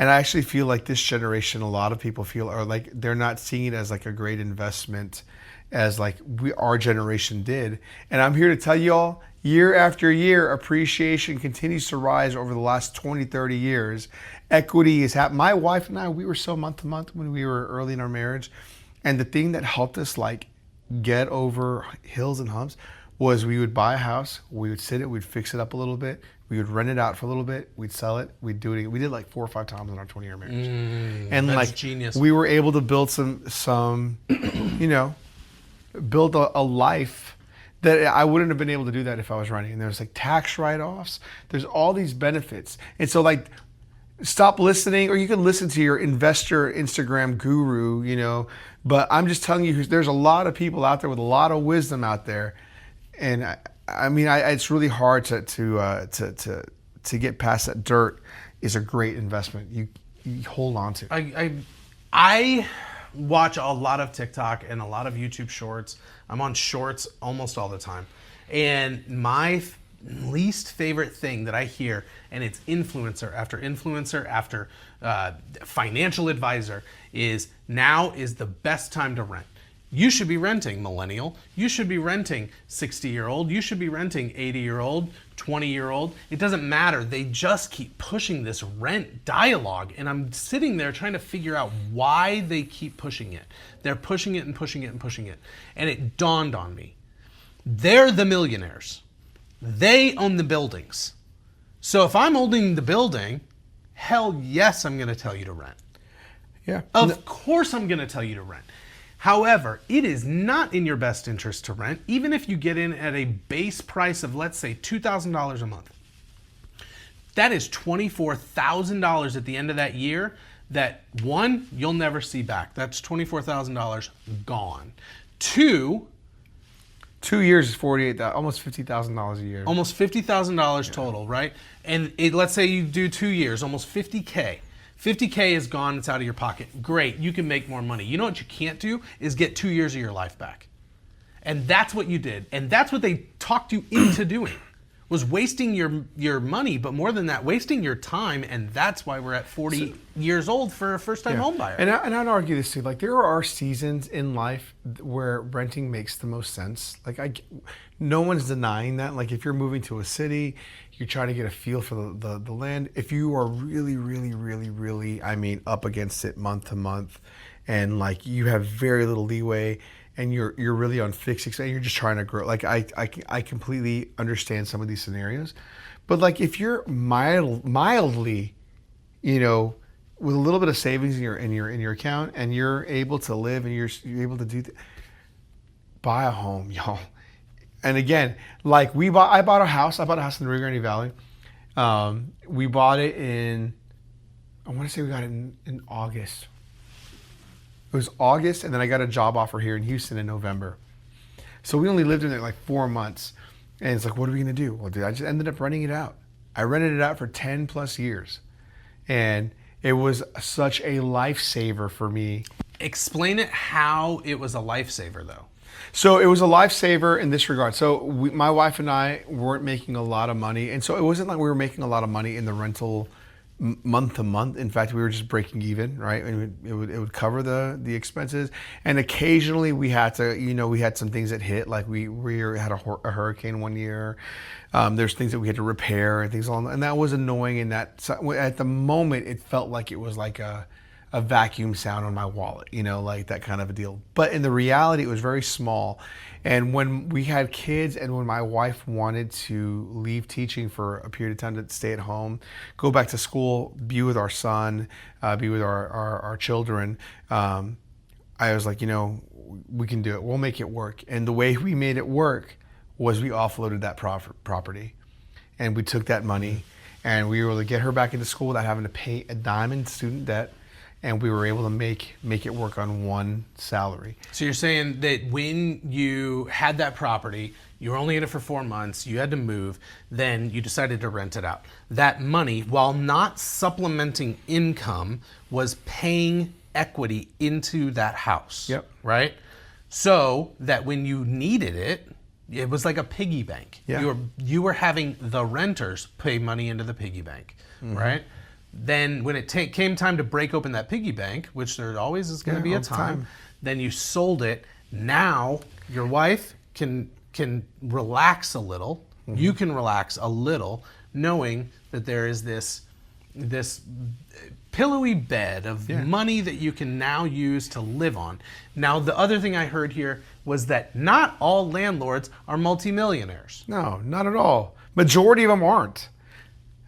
And I actually feel like this generation, a lot of people feel are like they're not seeing it as like a great investment as like our generation did. And I'm here to tell you all, year after year, appreciation continues to rise over the last 20, 30 years. Equity is happening. My wife and I, we were so month to month when we were early in our marriage. And the thing that helped us like get over hills and humps was we would buy a house, we would sit it, we'd fix it up a little bit, we would rent it out for a little bit, we'd sell it, we'd do it. We did like 4 or 5 times in our 20-year marriage. And that's like genius. We were able to build some build a life that I wouldn't have been able to do that if I was renting. And there's like tax write-offs, there's all these benefits. And so like stop listening, or you can listen to your investor Instagram guru, but I'm just telling you, there's a lot of people out there with a lot of wisdom out there. And it's really hard to get past that. Dirt is a great investment. You hold on to. I watch a lot of TikTok and a lot of YouTube shorts. I'm on shorts almost all the time. And my least favorite thing that I hear, and it's influencer after financial advisor, is now is the best time to rent. You should be renting, millennial. You should be renting 60-year-old. You should be renting 80-year-old, 20-year-old. It doesn't matter. They just keep pushing this rent dialogue. And I'm sitting there trying to figure out why they keep pushing it. They're pushing it and pushing it and pushing it. And it dawned on me. They're the millionaires. They own the buildings. So if I'm owning the building, hell yes, I'm going to tell you to rent. Yeah. Of course I'm going to tell you to rent. However, it is not in your best interest to rent, even if you get in at a base price of, let's say, $2,000 a month. That is $24,000 at the end of that year that, one, you'll never see back. That's $24,000 gone. Two, 2 years is $48,000, almost $50,000 a year. Almost $50,000 total, right? And let's say you do 2 years, almost $50K. $50K is gone, it's out of your pocket. Great, you can make more money. You know what you can't do is get 2 years of your life back. And that's what you did. And that's what they talked you into doing, was wasting your money, but more than that, wasting your time. And that's why we're at 40 years old for a first-time home buyer. And I'd argue this too. Like, there are seasons in life where renting makes the most sense. Like, no one's denying that. Like, if you're moving to a city, you're trying to get a feel for the land. If you are really, really, really, really, up against it month to month, and like you have very little leeway, and you're really on fixed expense, and you're just trying to grow. Like, I completely understand some of these scenarios, but like if you're mildly, with a little bit of savings in your account, and you're able to live, and you're able to do, buy a home, y'all. And again, like I bought a house in the Rio Grande Valley. We bought it I want to say we got it in August. It was August, and then I got a job offer here in Houston in November. So we only lived in there like 4 months. And it's like, what are we going to do? Well, dude, I just ended up renting it out. I rented it out for 10 plus years. And it was such a lifesaver for me. Explain it how it was a lifesaver, though. So it was a lifesaver in this regard. So my wife and I weren't making a lot of money. And so it wasn't like we were making a lot of money in the rental month to month. In fact, we were just breaking even, right? And it would cover the expenses. And occasionally we had to, we had some things that hit, like we had a hurricane one year. There's things that we had to repair and things along that. And that was annoying. And that at the moment, it felt like it was like a vacuum sound on my wallet, like that kind of a deal. But in the reality, it was very small. And when we had kids, and when my wife wanted to leave teaching for a period of time to stay at home, go back to school, be with our son, be with our children, I was like, we can do it. We'll make it work. And the way we made it work was we offloaded that property. And we took that money, and we were able to get her back into school without having to pay a dime in student debt. And we were able to make it work on one salary. So you're saying that when you had that property, you were only in it for 4 months, you had to move, then you decided to rent it out. That money, while not supplementing income, was paying equity into that house. Yep. Right? So that when you needed it, it was like a piggy bank. Yeah. You were having the renters pay money into the piggy bank, right? Then when it came time to break open that piggy bank, which there always is going to be a time, then you sold it. Now your wife can relax a little. Mm-hmm. You can relax a little, knowing that there is this pillowy bed of money that you can now use to live on. Now, the other thing I heard here was that not all landlords are multimillionaires. No, not at all. Majority of them aren't.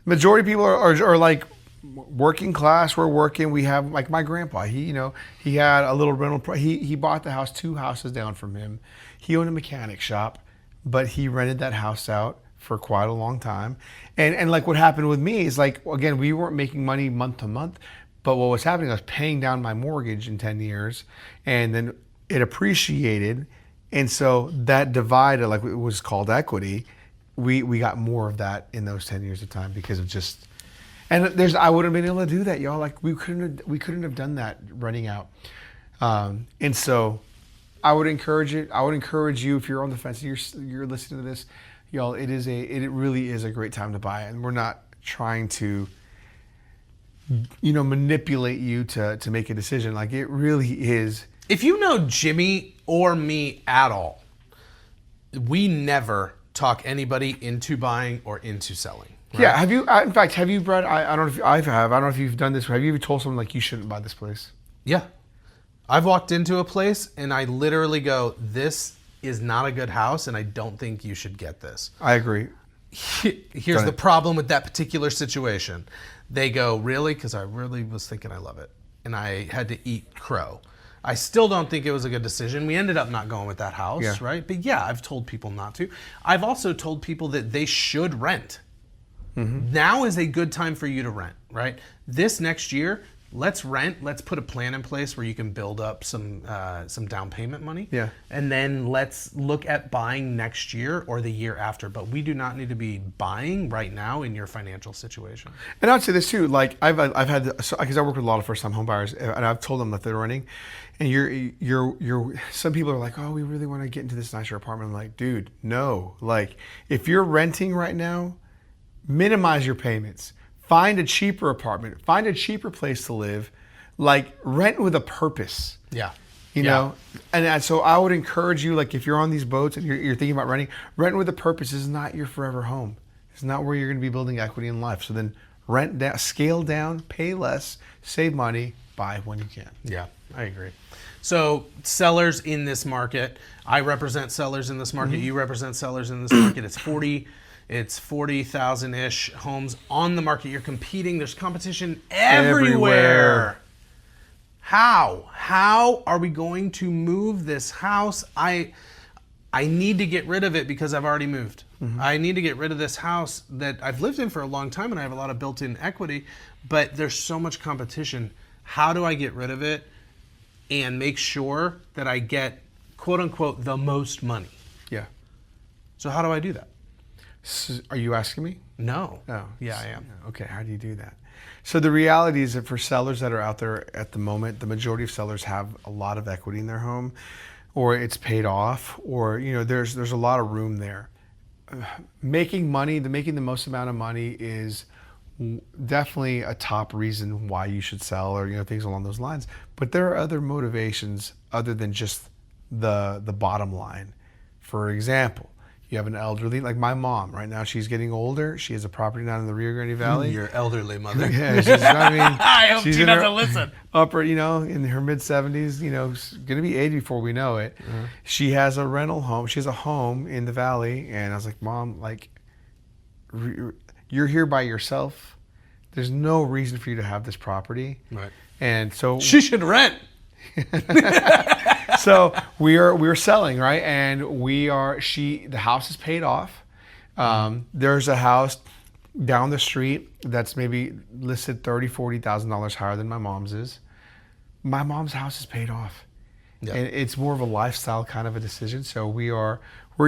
Majority of people are like working class. We're working. We have, like, my grandpa. He had a little rental. He bought the house 2 houses down from him. He owned a mechanic shop, but he rented that house out for quite a long time. And like what happened with me is like, again, we weren't making money month to month, but what was happening, I was paying down my mortgage in 10 years and then it appreciated. And so that divided, like it was called equity. We got more of that in those 10 years of time because of just, and I wouldn't have been able to do that, y'all. Like we couldn't have done that running out. And so I would encourage it. I would encourage you, if you're on the fence and you're listening to this, y'all, it really is a great time to buy it. And we're not trying to, manipulate you to make a decision. Like it really is. If you know Jimmy or me at all, we never talk anybody into buying or into selling. Right? Yeah. Have you, Brad? I don't know if I have. I don't know if you've done this. Have you ever told someone like you shouldn't buy this place? Yeah. I've walked into a place and I literally go, this is not a good house and I don't think you should get this. I agree. Here's the problem with that particular situation. They go, really? Because I really was thinking I love it. And I had to eat crow. I still don't think it was a good decision. We ended up not going with that house, right? But yeah, I've told people not to. I've also told people that they should rent. Mm-hmm. Now is a good time for you to rent, right? This next year, let's rent. Let's put a plan in place where you can build up some down payment money. Yeah. And then let's look at buying next year or the year after. But we do not need to be buying right now in your financial situation. And I'd say this too. Like I've had, because I work with a lot of first time home buyers, and I've told them that they're renting, and you're some people are like, oh, we really want to get into this nicer apartment. I'm like, dude, no. Like if you're renting right now, minimize your payments. Find a cheaper apartment. Find a cheaper place to live. Like rent with a purpose. Yeah. You know? And so I would encourage you, like if you're on these boats and you're thinking about renting with a purpose is not your forever home. It's not where you're going to be building equity in life. So then rent down, scale down, pay less, save money, buy when you can. Yeah, I agree. So sellers in this market, I represent sellers in this market. Mm-hmm. You represent sellers in this market. It's 40,000-ish homes on the market. You're competing. There's competition everywhere. How are we going to move this house? I need to get rid of it because I've already moved. Mm-hmm. I need to get rid of this house that I've lived in for a long time and I have a lot of built-in equity, but there's so much competition. How do I get rid of it and make sure that I get, quote unquote, the most money? Yeah. So how do I do that? So are you asking me? No. Oh, yeah, I am. Okay, how do you do that? So the reality is that for sellers that are out there at the moment, the majority of sellers have a lot of equity in their home, or it's paid off, or there's a lot of room there. Making the most amount of money is definitely a top reason why you should sell, or things along those lines. But there are other motivations other than just the bottom line. For example, you have an elderly, like my mom right now, she's getting older. She has a property down in the Rio Grande Valley. Your elderly mother. Yeah, I hope she doesn't listen. Upper, in her mid 70s, going to be 80 before we know it. Mm-hmm. She has a rental home. She has a home in the valley. And I was like, Mom, you're here by yourself. There's no reason for you to have this property. Right. And so she should rent. So we're selling, right? And the house is paid off. There's a house down the street that's maybe listed $30,000-$40,000 higher than my mom's is. My mom's house is paid off. Yeah. And it's more of a lifestyle kind of a decision. So we're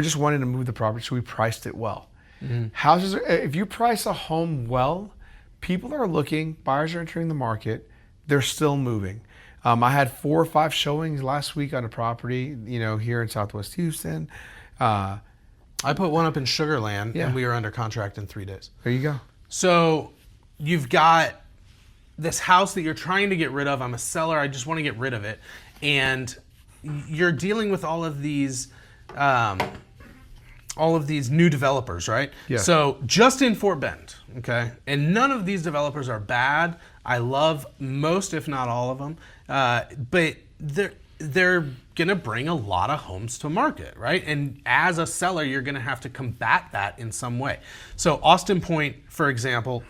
just wanting to move the property, so we priced it well. Mm-hmm. If you price a home well, people are looking, buyers are entering the market, they're still moving. I had 4 or 5 showings last week on a property, here in Southwest Houston. I put one up in Sugar Land, and we were under contract in 3 days. There you go. So you've got this house that you're trying to get rid of. I'm a seller. I just want to get rid of it. And you're dealing with all of these new developers, right? Yeah. So just in Fort Bend, okay? And none of these developers are bad. I love most, if not all of them. But they're going to bring a lot of homes to market, right? And as a seller, you're going to have to combat that in some way. So Austin Point, for example,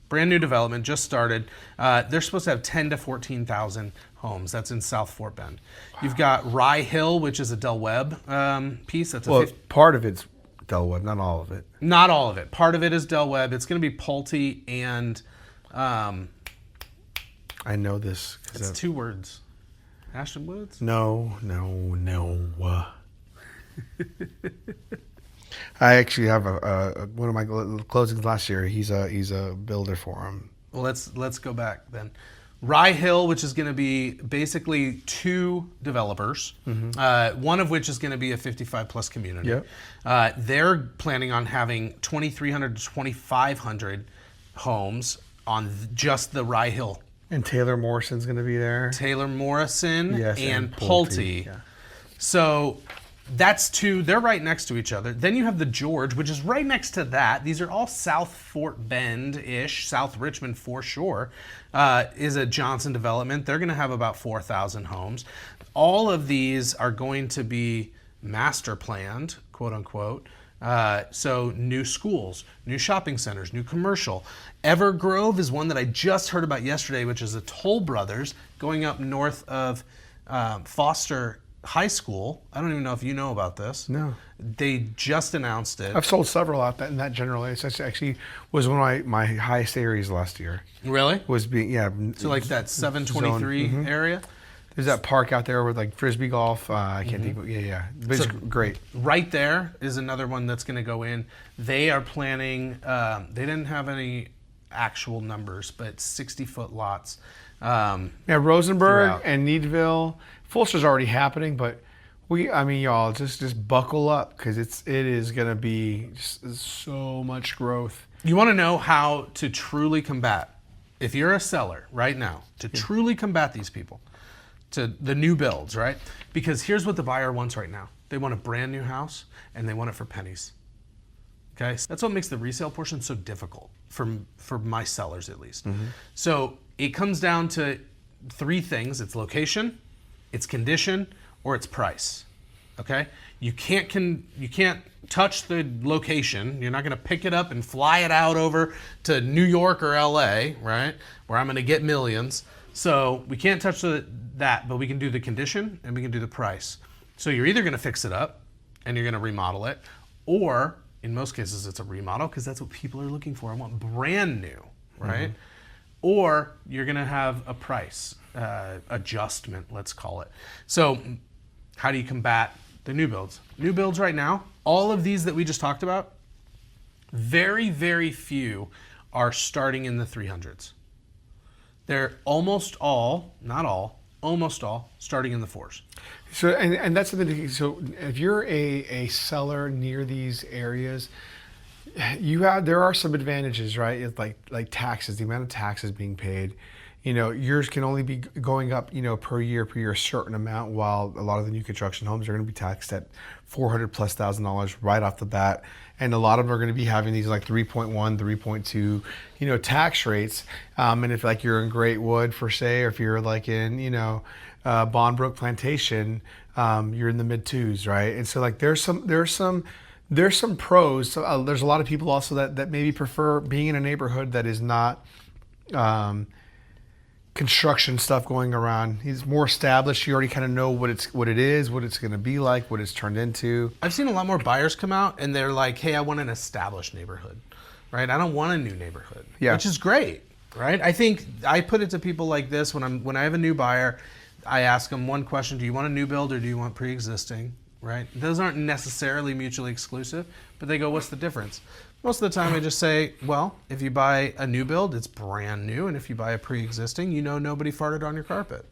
brand new development, just started. They're supposed to have 10 to 14,000 homes. That's in South Fort Bend. Wow. You've got Rye Hill, which is a Del Webb piece. That's part of it's Del Webb, not all of it. Not all of it. Part of it is Del Webb. It's going to be Pulte and I know this. it's 2 words. Ashton Woods? No. I actually have one of my closings last year. He's a builder for him. Well, let's go back then. Rye Hill, which is going to be basically 2 developers, one of which is going to be a 55-plus community. Yep. They're planning on having 2,300 to 2,500 homes on just the Rye Hill. And Taylor Morrison's going to be there. Taylor Morrison Yes, and Pulte. Pulte. Yeah. So that's 2. They're right next to each other. Then you have the George, which is right next to that. These are all South Fort Bend-ish, South Richmond for sure, is a Johnson development. They're going to have about 4,000 homes. All of these are going to be master planned, quote unquote. So new schools, new shopping centers, new commercial. Evergrove is one that I just heard about yesterday, which is a Toll Brothers going up north of Foster High School. I don't even know if you know about this. No. They just announced it. I've sold several out in that general area. So actually was one of my highest areas last year. Really? Was being So like that 723 area? There's that park out there with like frisbee golf. I can't think of yeah. But it's great. Right there is another one that's going to go in. They are planning, they didn't have any actual numbers, but 60-foot lots. Yeah, Rosenberg Throughout. and Needville. Fulcher's already happening, but y'all just buckle up because it is going to be just so much growth. You want to know how to truly combat, if you're a seller right now, to truly combat these people, to the new builds, right? Because here's what the buyer wants right now. They want a brand new house and they want it for pennies. Okay? That's what makes the resale portion so difficult for my sellers at least. So it comes down to 3 things. It's location, it's condition, or it's price. Okay? You can't touch the location. You're not going to pick it up and fly it out over to New York or LA, right? Where I'm going to get millions. So we can't touch that, but we can do the condition and we can do the price. So you're either going to fix it up and you're going to remodel it, or in most cases it's a remodel because that's what people are looking for. I want brand new, right? Or you're going to have a price adjustment, let's call it. So how do you combat the new builds? New builds right now, all of these that we just talked about, very, very few are starting in the 300s. They're almost all, not all, almost all starting in the 4s. So and that's the thing. So if you're a seller near these areas, there are some advantages, right? It's like taxes, the amount of taxes being paid. Yours can only be going up, per year a certain amount, while a lot of the new construction homes are going to be taxed at $400,000+ right off the bat. And a lot of them are going to be having these like 3.1, 3.2, tax rates. And if like you're in Great Wood, for say, or if you're like in, Bondbrook Plantation, you're in the mid 2s, right? And so like there's some pros. So, there's a lot of people also that maybe prefer being in a neighborhood that is not construction stuff going around. He's more established. You already kind of know what it is, what it's going to be like, what it's turned into. I've seen a lot more buyers come out and they're like, hey, I want an established neighborhood, right? I don't want a new neighborhood, which is great, right? I think I put it to people like this when I have a new buyer, I ask them one question: do you want a new build or do you want pre-existing, right? Those aren't necessarily mutually exclusive, but they go, what's the difference? Most of the time I just say, well, if you buy a new build, it's brand new. And if you buy a pre-existing, nobody farted on your carpet.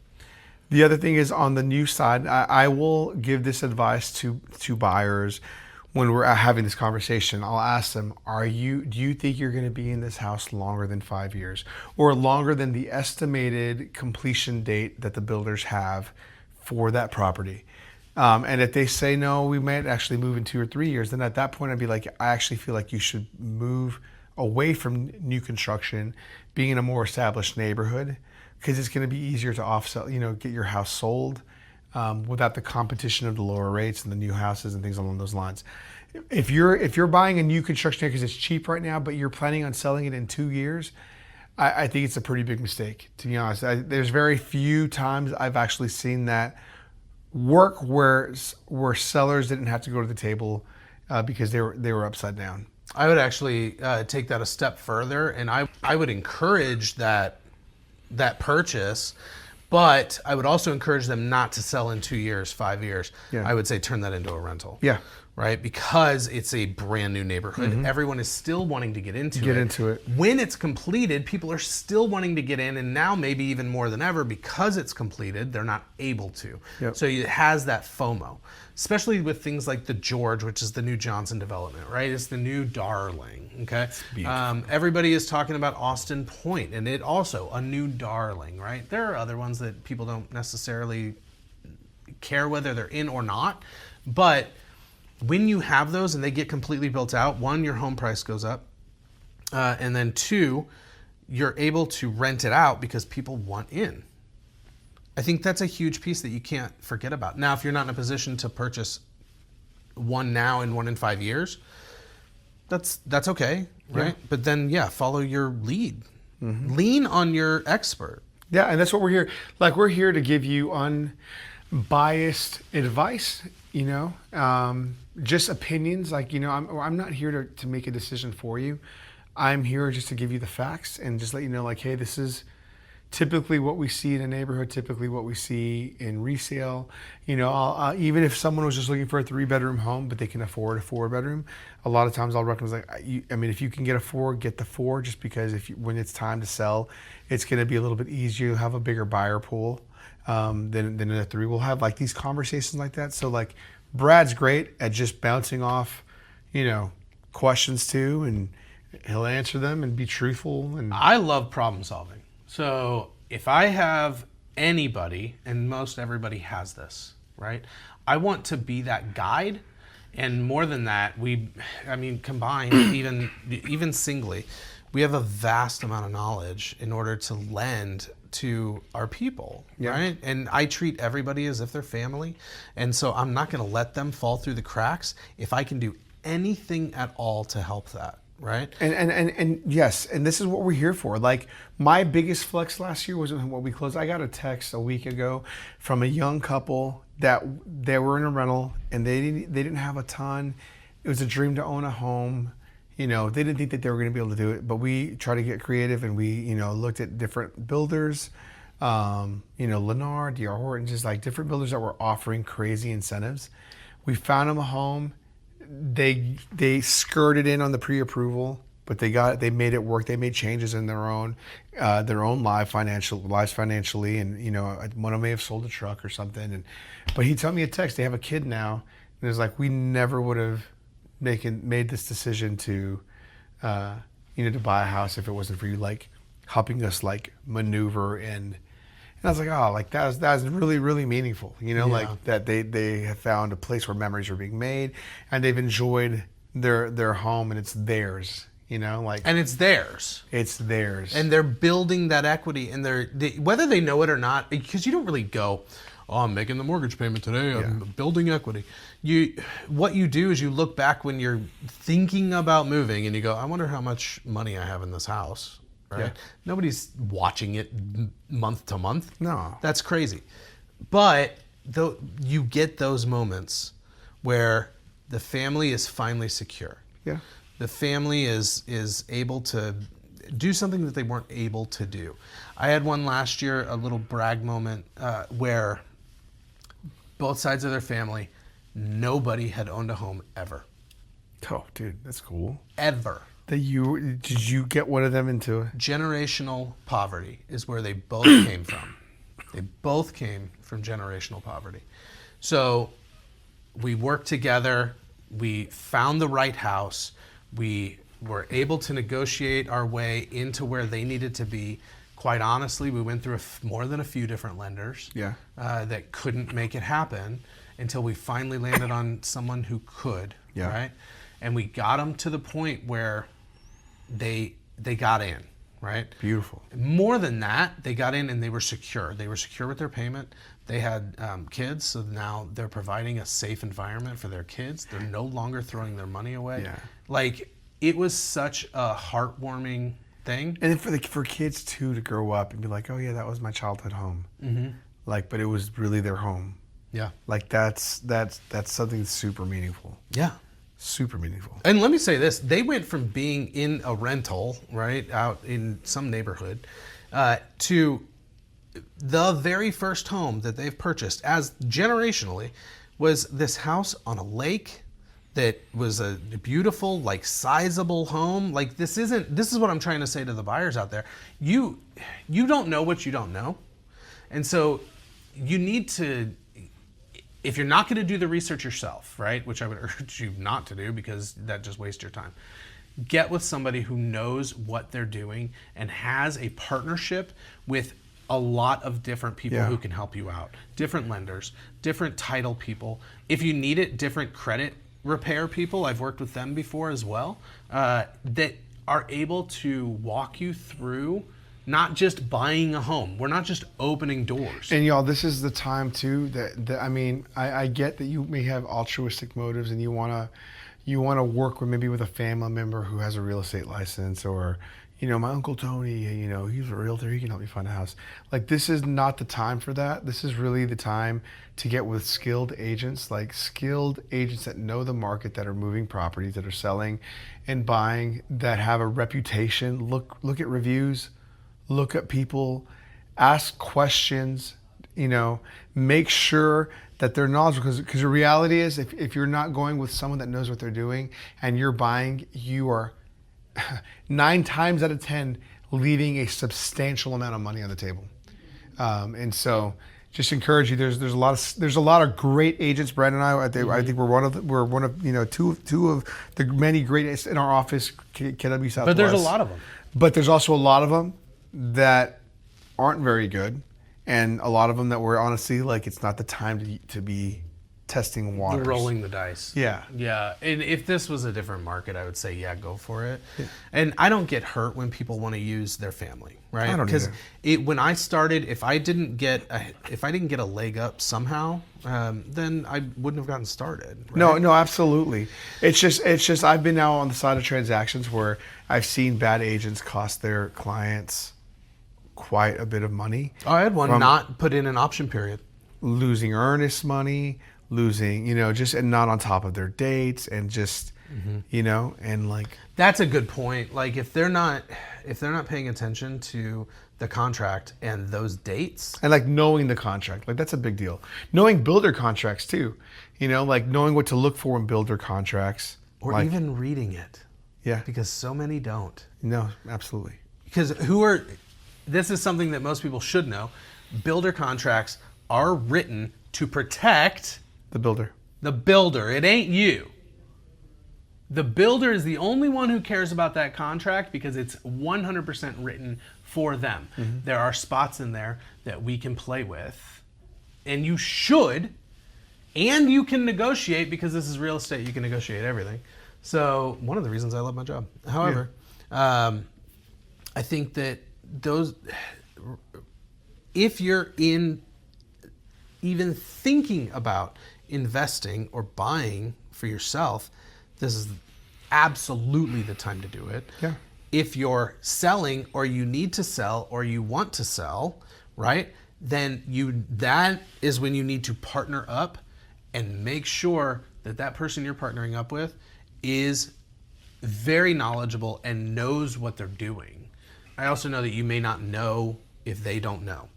The other thing is on the new side, I will give this advice to buyers when we're having this conversation. I'll ask them, do you think you're going to be in this house longer than 5 years or longer than the estimated completion date that the builders have for that property? And if they say no, we might actually move in 2 or 3 years, then at that point I'd be like, I actually feel like you should move away from new construction, being in a more established neighborhood, because it's going to be easier to offsell, get your house sold without the competition of the lower rates and the new houses and things along those lines. If you're buying a new construction because it's cheap right now, but you're planning on selling it in 2 years, I think it's a pretty big mistake, to be honest. There's very few times I've actually seen that work where sellers didn't have to go to the table because they were upside down. I would actually take that a step further, and I would encourage that purchase, but I would also encourage them not to sell in 2 years, 5 years. Yeah. I would say turn that into a rental. Yeah. Right? Because it's a brand new neighborhood. Everyone is still wanting to get into it. When it's completed, people are still wanting to get in, and now maybe even more than ever, because it's completed, they're not able to. Yep. So it has that FOMO, especially with things like the George, which is the new Johnson development, right? It's the new darling, okay? Everybody is talking about Austin Point, and it also a new darling, right? There are other ones that people don't necessarily care whether they're in or not, but when you have those and they get completely built out, one, your home price goes up, and then two, you're able to rent it out because people want in. I think that's a huge piece that you can't forget about. Now, if you're not in a position to purchase one now and one in 5 years, that's okay, right? Yeah. But then, follow your lead. Lean on your expert. Yeah, and that's what we're here. Like, we're here to give you unbiased advice, just opinions. Like, I'm not here to make a decision for you. I'm here just to give you the facts and just let you know, like, hey, this is typically what we see in a neighborhood, typically what we see in resale. Even if someone was just looking for a 3-bedroom home, but they can afford a 4-bedroom, a lot of times I'll recommend, if you can get a 4, get the 4, just because when it's time to sell, it's going to be a little bit easier. You'll have a bigger buyer pool than in a 3. We'll have these conversations like that. So Brad's great at just bouncing off, questions too, and he'll answer them and be truthful. And I love problem solving. So if I have anybody, and most everybody has this, right? I want to be that guide, and more than that, combined, even singly, we have a vast amount of knowledge in order to lend to our people, right? And I treat everybody as if they're family, and so I'm not going to let them fall through the cracks if I can do anything at all to help that. Right. And yes, and this is what we're here for. Like, my biggest flex last year was when we closed. I got a text a week ago from a young couple that they were in a rental and they didn't have a ton. It was a dream to own a home. They didn't think that they were going to be able to do it, but we tried to get creative and we, looked at different builders, Lennar, D.R. Horton, just like different builders that were offering crazy incentives. We found them a home. They skirted in on the pre-approval, but they made it work. They made changes in their own lives financially, and one of them may have sold a truck or something. But he sent me a text. They have a kid now, and it's like, we never would have made this decision to to buy a house if it wasn't for you helping us maneuver and I was like, oh, that's really, really meaningful, that they have found a place where memories are being made and they've enjoyed their home and it's theirs, and it's theirs. It's theirs. And they're building that equity, and whether they know it or not, because you don't really go, oh, I'm making the mortgage payment today, I'm building equity. What you do is you look back when you're thinking about moving and you go, I wonder how much money I have in this house. Right? Yeah. Nobody's watching it month to month. No. That's crazy. But you get those moments where the family is finally secure. Yeah. The family is able to do something that they weren't able to do. I had one last year, a little brag moment where both sides of their family, nobody had owned a home ever. Oh, dude, that's cool. Ever. Did you get one of them into it? Generational poverty is where they both came from. They both came from generational poverty. So we worked together. We found the right house. We were able to negotiate our way into where they needed to be. Quite honestly, we went through more than a few different lenders that couldn't make it happen until we finally landed on someone who could, right? And we got them to the point where they got in, right? Beautiful. More than that, they got in and they were secure. They were secure with their payment. They had kids, so now they're providing a safe environment for their kids. They're no longer throwing their money away. Yeah. It was such a heartwarming thing. And then for kids too to grow up and be like, oh yeah, that was my childhood home. Mm-hmm. But it was really their home. Yeah. That's something super meaningful. Yeah. Super meaningful. And let me say this, they went from being in a rental, right, out in some neighborhood, to the very first home that they've purchased, as generationally, was this house on a lake that was a beautiful, like, sizable home. Like, this is what I'm trying to say to the buyers out there. You don't know what you don't know. And so you need to, if you're not going to do the research yourself, right, which I would urge you not to do because that just wastes your time, get with somebody who knows what they're doing and has a partnership with a lot of different people who can help you out. Different lenders, different title people. If you need it, different credit repair people. I've worked with them before as well, that are able to walk you through not just buying a home. We're not just opening doors. And y'all, this is the time too that I mean, I get that you may have altruistic motives and you wanna work with a family member who has a real estate license, or my Uncle Tony, he's a realtor, he can help me find a house. Like, this is not the time for that. This is really the time to get with skilled agents that know the market, that are moving properties, that are selling and buying, that have a reputation. Look at reviews, look at people, ask questions, make sure that they're knowledgeable, because the reality is, if you're not going with someone that knows what they're doing and you're buying, you are 9 times out of 10 leaving a substantial amount of money on the table. And so just encourage you, there's a lot of great agents. Brandon and I think we're one of two of the many great agents in our office, KW Southwest. But there's a lot of them. But there's also a lot of them that aren't very good, and a lot of them that we're honestly, like, it's not the time to be testing waters. Rolling the dice. Yeah. Yeah. And if this was a different market, I would say, yeah, go for it. Yeah. And I don't get hurt when people want to use their family, right? I don't either. Because when I started, if I didn't get a leg up somehow, then I wouldn't have gotten started. Right? No, absolutely. It's just I've been now on the side of transactions where I've seen bad agents cost their clients quite a bit of money. Oh, I had one not put in an option period. Losing earnest money, just and not on top of their dates, and just and like, that's a good point. Like, if they're not paying attention to the contract and those dates, and like knowing the contract, like, that's a big deal. Knowing builder contracts too, like knowing what to look for in builder contracts, or like, even reading it. Yeah, because so many don't. No, absolutely. Because this is something that most people should know. Builder contracts are written to protect the builder. The builder. It ain't you. The builder is the only one who cares about that contract because it's 100% written for them. Mm-hmm. There are spots in there that we can play with, and you should, and you can negotiate, because this is real estate. You can negotiate everything. So one of the reasons I love my job. However, I think that if you're even thinking about investing or buying for yourself, this is absolutely the time to do it. Yeah. If you're selling, or you need to sell, or you want to sell, right? Then that is when you need to partner up and make sure that person you're partnering up with is very knowledgeable and knows what they're doing. I also know that you may not know if they don't know.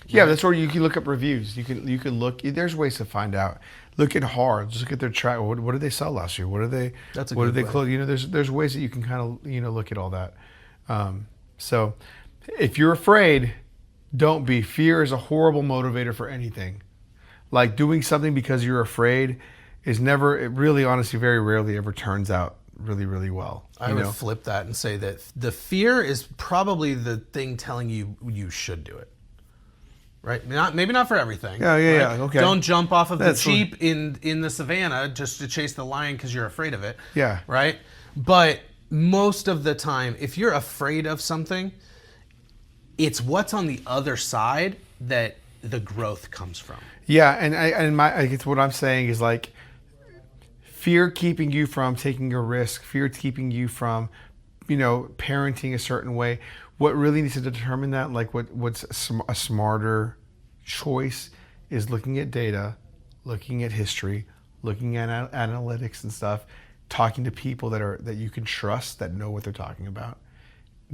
Yeah, that's where you can look up reviews. You can look. There's ways to find out. Look at Hards. Look at their track. What did they sell last year? What did they? That's a what good did they way. close? There's ways that you can kind of look at all that. So, if you're afraid, don't be. Fear is a horrible motivator for anything. Like, doing something because you're afraid is never. It really, honestly, very rarely ever turns out really, really well. I would flip that and say that the fear is probably the thing telling you should do it. Right? Maybe not for everything. Yeah, right? Okay. Don't jump off of the Jeep in the savannah just to chase the lion because you're afraid of it. Yeah. Right? But most of the time, if you're afraid of something, it's what's on the other side that the growth comes from. Yeah, I guess what I'm saying is, like, fear keeping you from taking a risk, fear keeping you from, parenting a certain way. What really needs to determine that, like, what's a smarter choice, is looking at data, looking at history, looking at analytics and stuff, talking to people that you can trust, that know what they're talking about.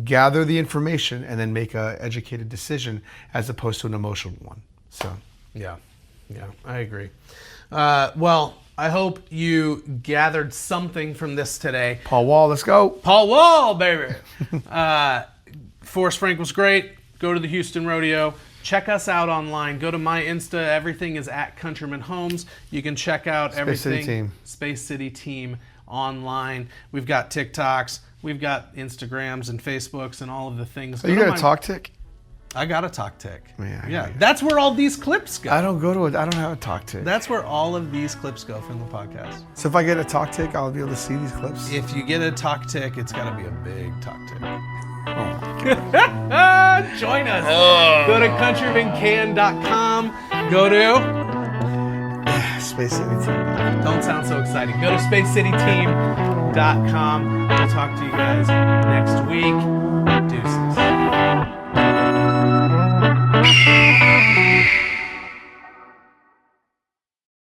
Gather the information and then make a educated decision as opposed to an emotional one. So, yeah, I agree. Well, I hope you gathered something from this today. Paul Wall, let's go. Paul Wall, baby. Forrest Frank was great. Go to the Houston Rodeo. Check us out online. Go to my Insta. Everything is at Countryman Homes. You can check out everything. City Team. Space City Team online. We've got TikToks. We've got Instagrams and Facebooks and all of the things. Oh, you got a talk tick? I got a talk tick. Yeah. That's where all these clips go. I don't have a talk tick. That's where all of these clips go from the podcast. So if I get a talk tick, I'll be able to see these clips? If you get a talk tick, it's got to be a big talk tick. Join us. Go to countrymancan.com. Go to Space City Team. Don't sound so exciting. Go to spacecityteam.com. We'll talk to you guys next week.